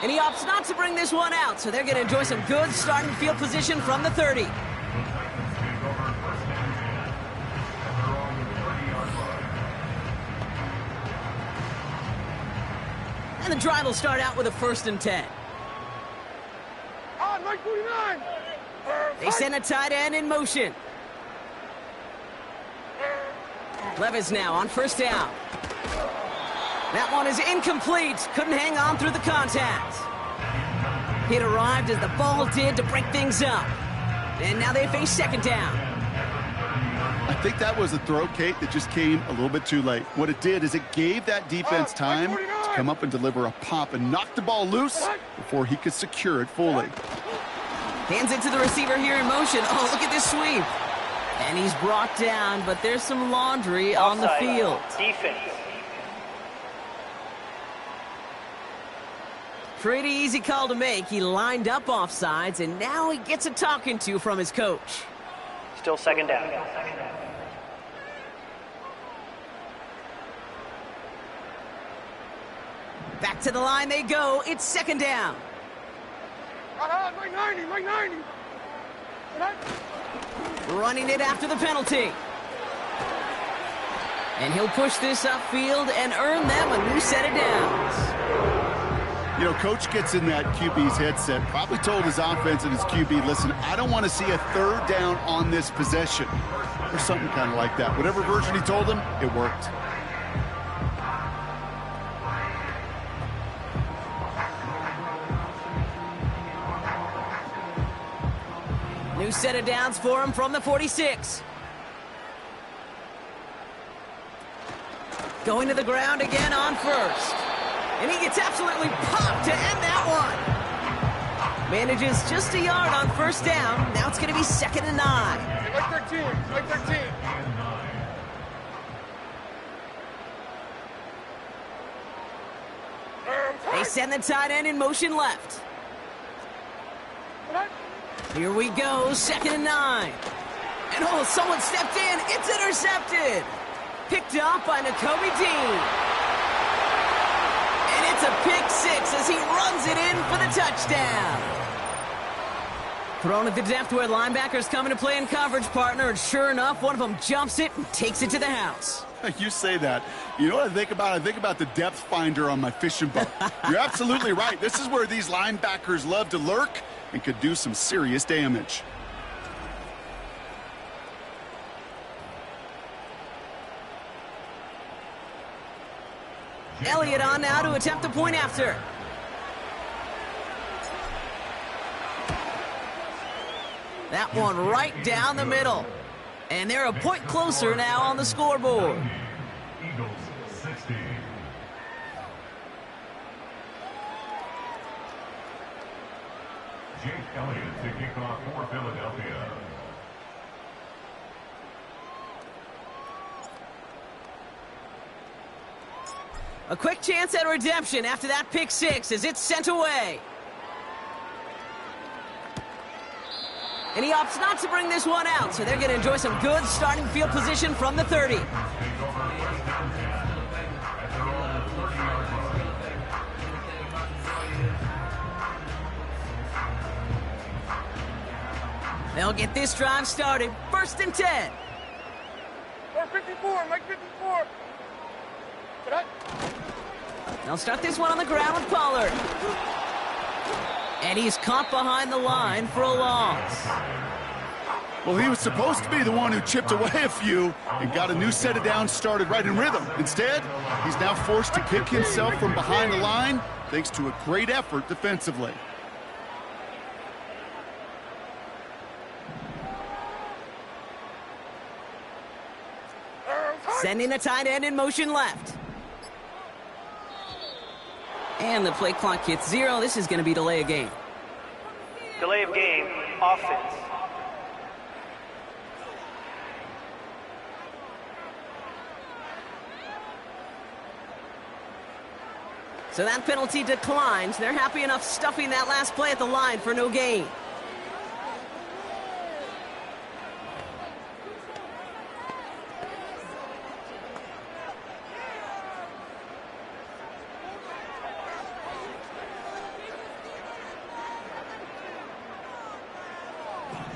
And he opts not to bring this one out, so they're going to enjoy some good starting field position from the 30. And the drive will start out with a 1st and 10. On, Mike 49. They send a tight end in motion. Levis now on 1st down. That one is incomplete. Couldn't hang on through the contact. It arrived as the ball did to break things up. And now they face 2nd down. I think that was a throw, Kate, that just came a little bit too late. What it did is it gave that defense time to come up and deliver a pop and knock the ball loose before he could secure it fully. Hands it to the receiver here in motion. Oh, look at this sweep. And he's brought down, but there's some laundry on the field. Defense. Pretty easy call to make. He lined up offsides, and now he gets a talking to from his coach. Still second down. Back to the line they go. It's second down. Right 90, right 90. Running it after the penalty. And he'll push this upfield and earn them a new set of downs. You know, coach gets in that QB's headset, probably told his offense and his QB, listen, I don't want to see a third down on this possession. Or something kind of like that. Whatever version he told him, it worked. New set of downs for him from the 46. Going to the ground again on first. And he gets absolutely popped to end that one. Manages just a yard on first down. Now it's going to be 2nd and 9. Like 13, like 13. They send the tight end in motion left. Here we go, 2nd and 9. And oh, someone stepped in. It's intercepted. Picked off by Nakobe Dean. And it's a pick 6 as he runs it in for the touchdown. Thrown at the depth where linebackers come into play in coverage, partner, and sure enough, one of them jumps it and takes it to the house. You say that. You know what I think about? I think about the depth finder on my fishing boat. You're absolutely right. This is where these linebackers love to lurk and could do some serious damage. Elliott on now to attempt the point after. That one right down the middle. And they're a point closer now on the scoreboard. Eagles 60. Jake Elliott to kick off for Philadelphia. A quick chance at redemption after that pick 6 as it's sent away. And he opts not to bring this one out, so they're going to enjoy some good starting field position from the 30. They'll get this drive started. 1st and 10. Or 54, Mike 54. They'll start this one on the ground with Pollard. And he's caught behind the line for a loss. Well, he was supposed to be the one who chipped away a few and got a new set of downs started right in rhythm. Instead, he's now forced to pick himself from behind the line thanks to a great effort defensively. Sending a tight end in motion left. And the play clock hits 0. This is going to be delay of game. Delay of game, offense. So that penalty declines. They're happy enough stuffing that last play at the line for no gain.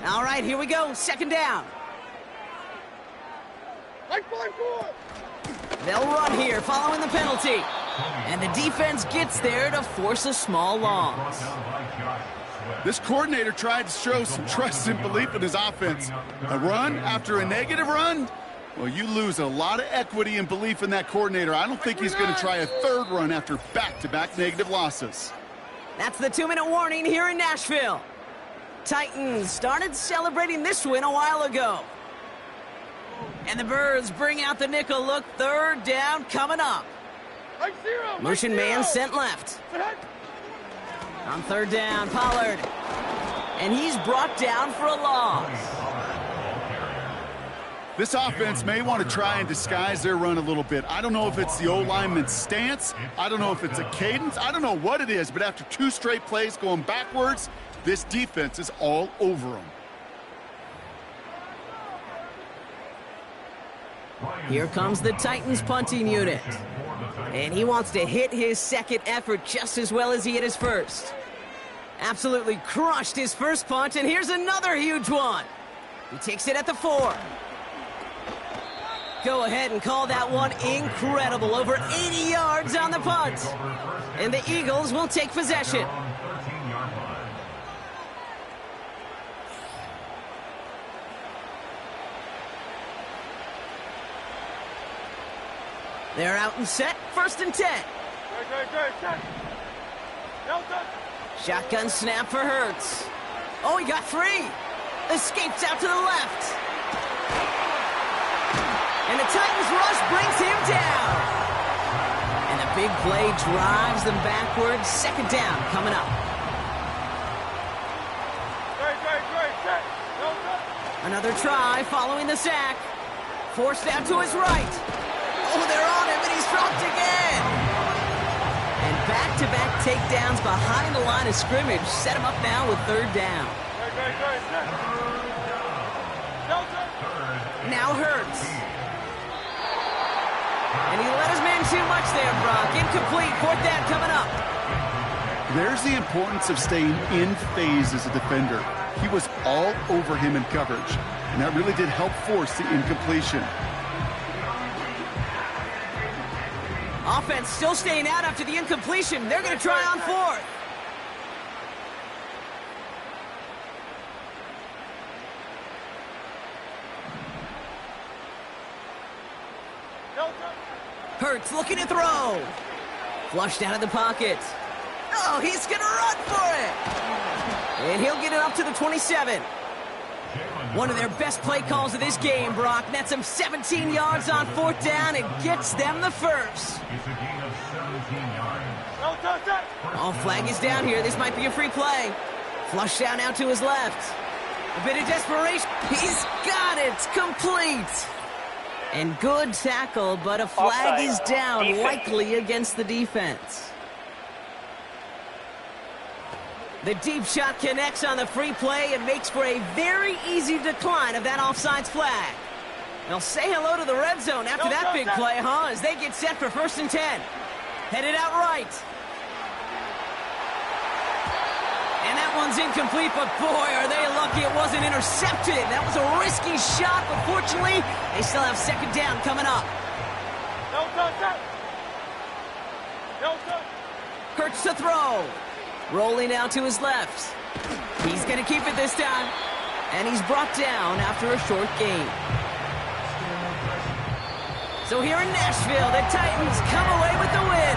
All right, here we go. 2nd down. Like 5-4. They'll run here following the penalty. And the defense gets there to force a small loss. This coordinator tried to show some trust and belief in his offense. A run after a negative run? Well, you lose a lot of equity and belief in that coordinator. I don't think he's going to try a 3rd run after back-to-back negative losses. That's the 2-minute warning here in Nashville. Titans started celebrating this win a while ago. And the Birds bring out the nickel look. 3rd down coming up. Like 0. Motion man sent left. On 3rd down, Pollard. And he's brought down for a loss. This offense may want to try and disguise their run a little bit. I don't know if it's the O-lineman's stance. I don't know if it's a cadence. I don't know what it is, but after 2 straight plays going backwards, this defense is all over them. Here comes the Titans punting unit. And he wants to hit his second effort just as well as he hit his first. Absolutely crushed his first punt, and here's another huge one. He takes it at the 4. Go ahead and call that one incredible. Over 80 yards on the punt. And the Eagles will take possession. They're out and set. 1st and 10. Shotgun snap for Hurts. Oh, he got free. Escapes out to the left. And the Titans rush brings him down. And the big play drives them backwards. 2nd down coming up. Another try following the sack. Forced out to his right. Oh, they're on him, and he's dropped again. And back-to-back takedowns behind the line of scrimmage set him up now with 3rd down. Now Hurts. And he let his man too much there, Brock. Incomplete. 4th down coming up. There's the importance of staying in phase as a defender. He was all over him in coverage, and that really did help force the incompletion. Offense still staying out after the incompletion. They're going to try on 4th. Hurts looking to throw. Flushed out of the pocket. Oh, he's going to run for it. And he'll get it up to the 27. One of their best play calls of this game, Brock. Nets him 17 yards on 4th down and gets them the first. It's a gain of 17 yards. All flag is down here. This might be a free play. Flush down out to his left. A bit of desperation. He's got it. Complete. And good tackle, but a flag is down, likely against the defense. The deep shot connects on the free play and makes for a very easy decline of that offsides flag. They'll say hello to the red zone after that big play, huh? As they get set for 1st and 10. Headed out right. And that one's incomplete, but boy, are they lucky it wasn't intercepted. That was a risky shot, but fortunately, they still have 2nd down coming up. Hurts to throw. Rolling out to his left. He's going to keep it this time. And he's brought down after a short gain. So here in Nashville, the Titans come away with the win.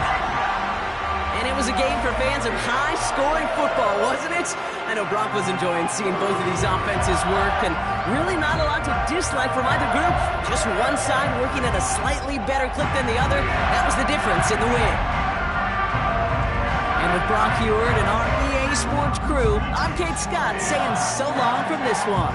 And it was a game for fans of high-scoring football, wasn't it? I know Brock was enjoying seeing both of these offenses work, and really not a lot to dislike from either group. Just one side working at a slightly better clip than the other. That was the difference in the win. And with Brock Heward and our EA Sports crew, I'm Kate Scott saying so long from this one.